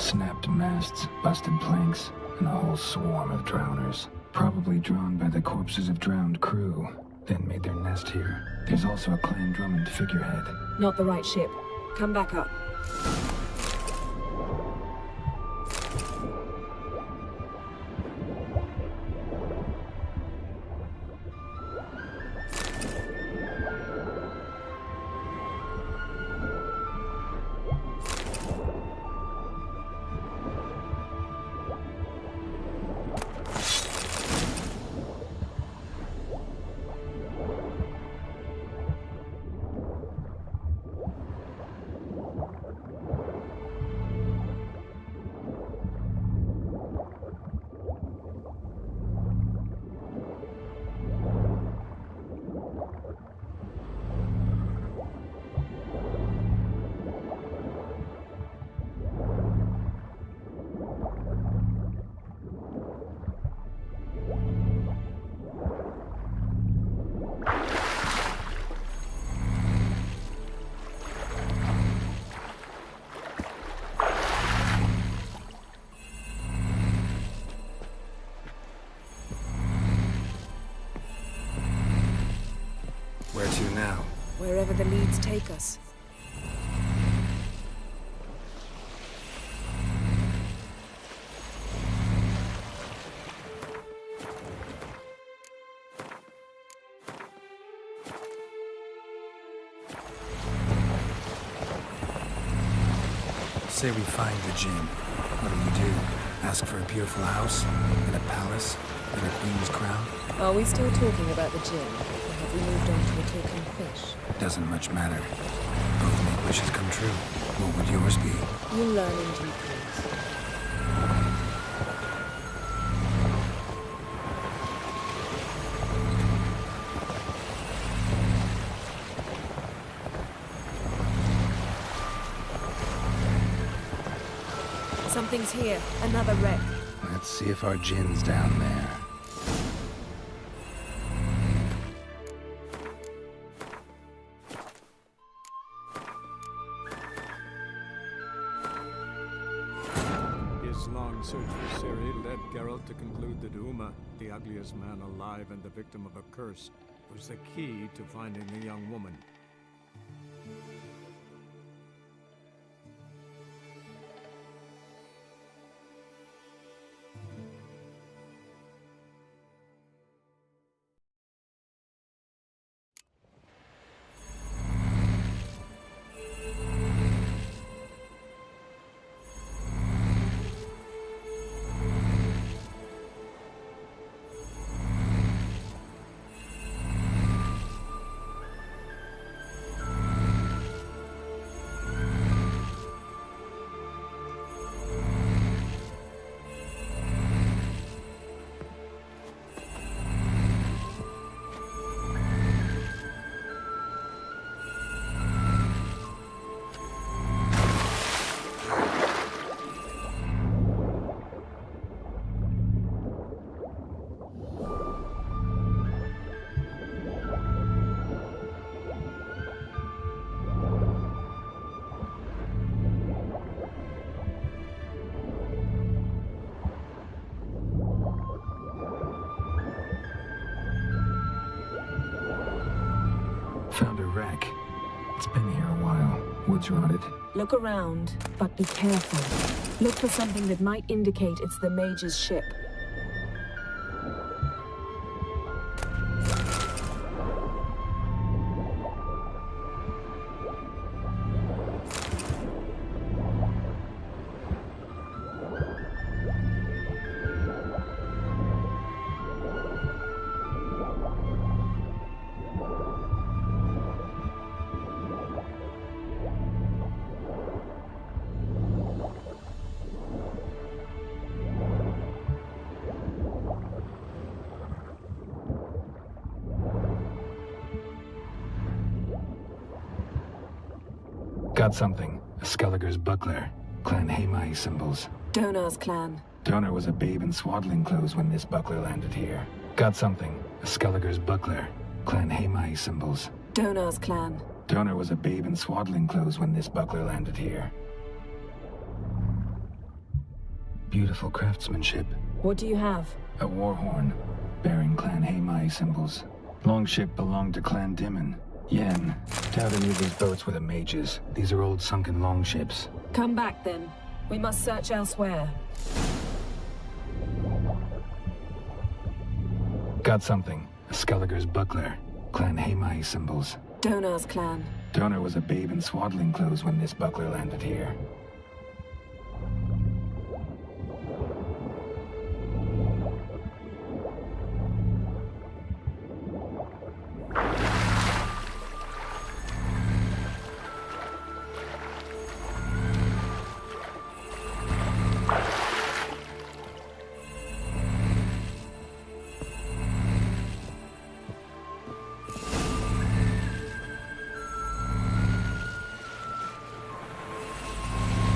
Snapped masts, busted planks, and a whole swarm of drowners. Probably drawn by the corpses of drowned crew, then made their nest here. There's also a Clan Drummond figurehead. Not the right ship. Come back up. Where to now? Wherever the leads take us. Say we find the Jinn. What do? Ask for a beautiful house? And a palace? And a queen's crown? Are we still talking about the Jinn? Or have we moved on to a talking fish? Doesn't much matter. Both make wishes come true. What would yours be? You'll learn in due course. Something's here. Another wreck. Let's see if our Jinn's down there. His long search for Ciri led Geralt to conclude that Uma, the ugliest man alive and the victim of a curse, was the key to finding the young woman. Found a wreck. It's been here a while. Wood's rotted. Look around, but be careful. Look for something that might indicate it's the mage's ship. Got something. A Skelliger's buckler. Clan Haemai symbols. Donar's clan. Donar was a babe in swaddling clothes when this buckler landed here. Got something. A Skelliger's buckler. Clan Haemai symbols. Donar's clan. Donar was a babe in swaddling clothes when this buckler landed here. Beautiful craftsmanship. What do you have? A war horn, bearing Clan Haimai symbols. Longship belonged to Clan Dimon. Yen, doubt any of these boats were the mages. These are old sunken longships. Come back then. We must search elsewhere. Got something. A Skelliger's buckler. Clan Haimai symbols. Donar's clan. Donar was a babe in swaddling clothes when this buckler landed here.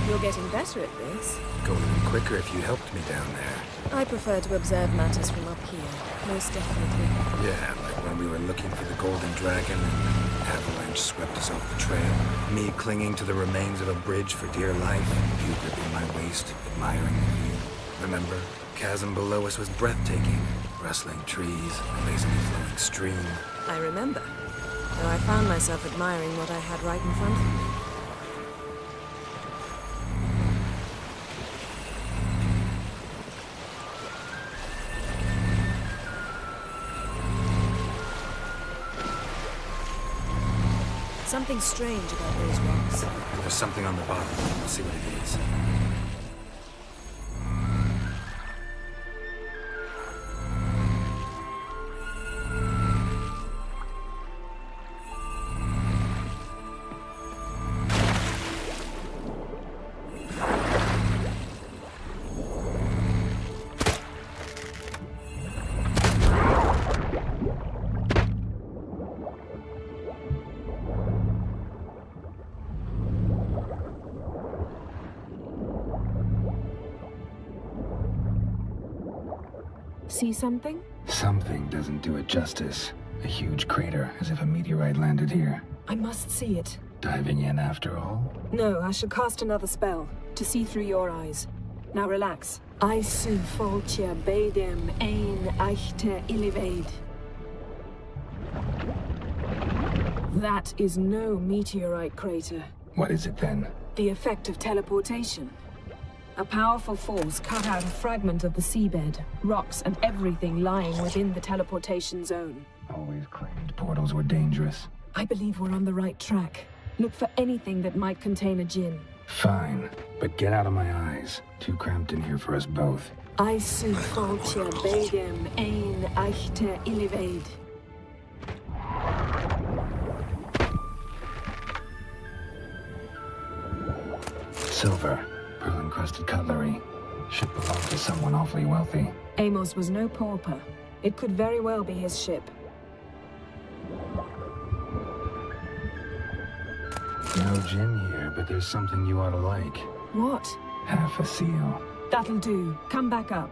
You're getting better at this. Going quicker if you helped me down there. I prefer to observe matters from up here, most definitely. Yeah, like when we were looking for the Golden Dragon and avalanche swept us off the trail. Me clinging to the remains of a bridge for dear life, you gripping my waist, admiring the view. Remember? Chasm below us was breathtaking. Rustling trees, a lazily flowing stream. I remember, though I found myself admiring what I had right in front of me. Something strange about those rocks. There's something on the bottom. I'll see what it is. See something? Something doesn't do it justice. A huge crater, as if a meteorite landed here. I must see it. Diving in after all? No, I shall cast another spell, to see through your eyes. Now relax. Aisu foltia beidem ein eichte ilivaid. That is no meteorite crater. What is it then? The effect of teleportation. A powerful force cut out a fragment of the seabed, rocks and everything lying within the teleportation zone. Always claimed portals were dangerous. I believe we're on the right track. Look for anything that might contain a djinn. Fine, but get out of my eyes. Too cramped in here for us both. Aisu foltia beidem ein eichte ilivaid. Silver. Pearl-encrusted cutlery. Should belong to someone awfully wealthy. Amos was no pauper. It could very well be his ship. No gin here, but there's something you ought to like. What? Half a seal. That'll do. Come back up.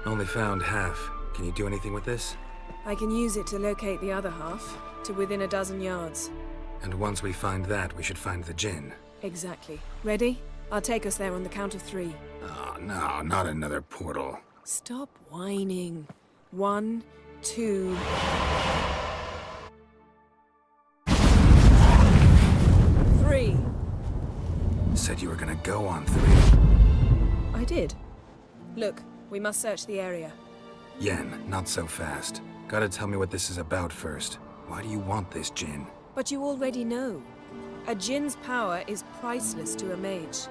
Only found half. Can you do anything with this? I can use it to locate the other half, to within a dozen yards. And once we find that, we should find the djinn. Exactly. Ready? I'll take us there on the count of 3. Oh, no, not another portal. Stop whining. 1, 2... Three. Said you were gonna go on 3. I did. Look, we must search the area. Yen, not so fast. Gotta tell me what this is about first. Why do you want this djinn? But you already know. A djinn's power is priceless to a mage.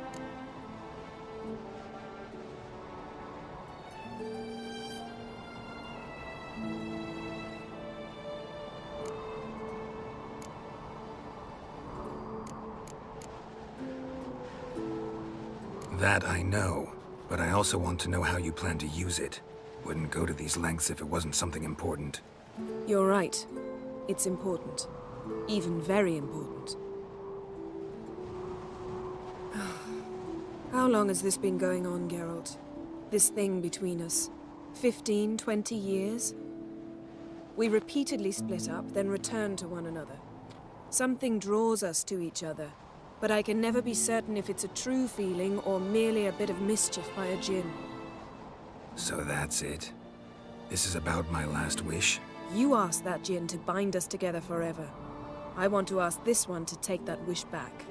That I know, but I also want to know how you plan to use it. Wouldn't go to these lengths if it wasn't something important. You're right. It's important. Even very important. How long has this been going on, Geralt? This thing between us? 15, 20 years? We repeatedly split up, then returned to one another. Something draws us to each other, but I can never be certain if it's a true feeling or merely a bit of mischief by a djinn. So that's it? This is about my last wish? You asked that djinn to bind us together forever. I want to ask this one to take that wish back.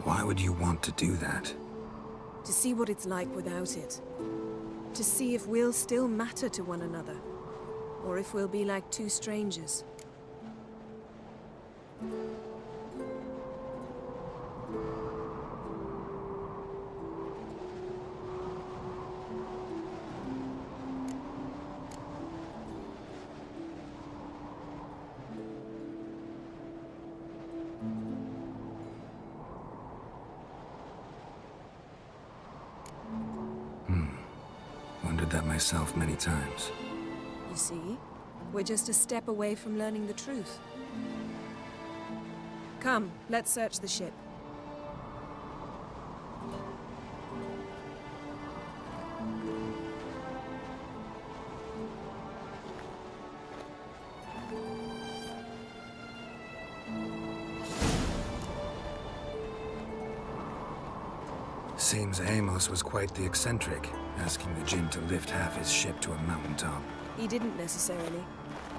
Why would you want to do that? To see what it's like without it. To see if we'll still matter to one another. Or if we'll be like two strangers. Wondered that myself many times. You see? We're just a step away from learning the truth. Come, let's search the ship. Seems Amos was quite the eccentric, asking the djinn to lift half his ship to a mountaintop. He didn't necessarily.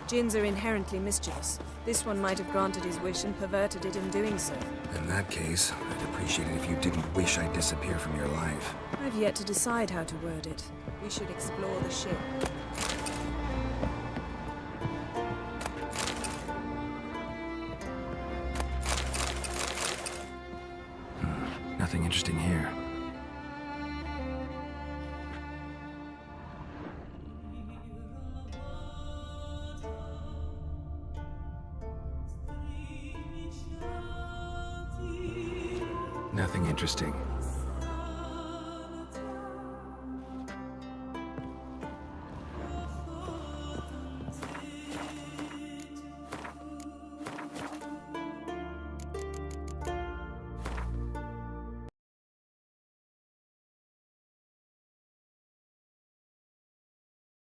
Djinns are inherently mischievous. This one might have granted his wish and perverted it in doing so. In that case, I'd appreciate it if you didn't wish I'd disappear from your life. I've yet to decide how to word it. We should explore the ship. Nothing interesting here. Nothing interesting.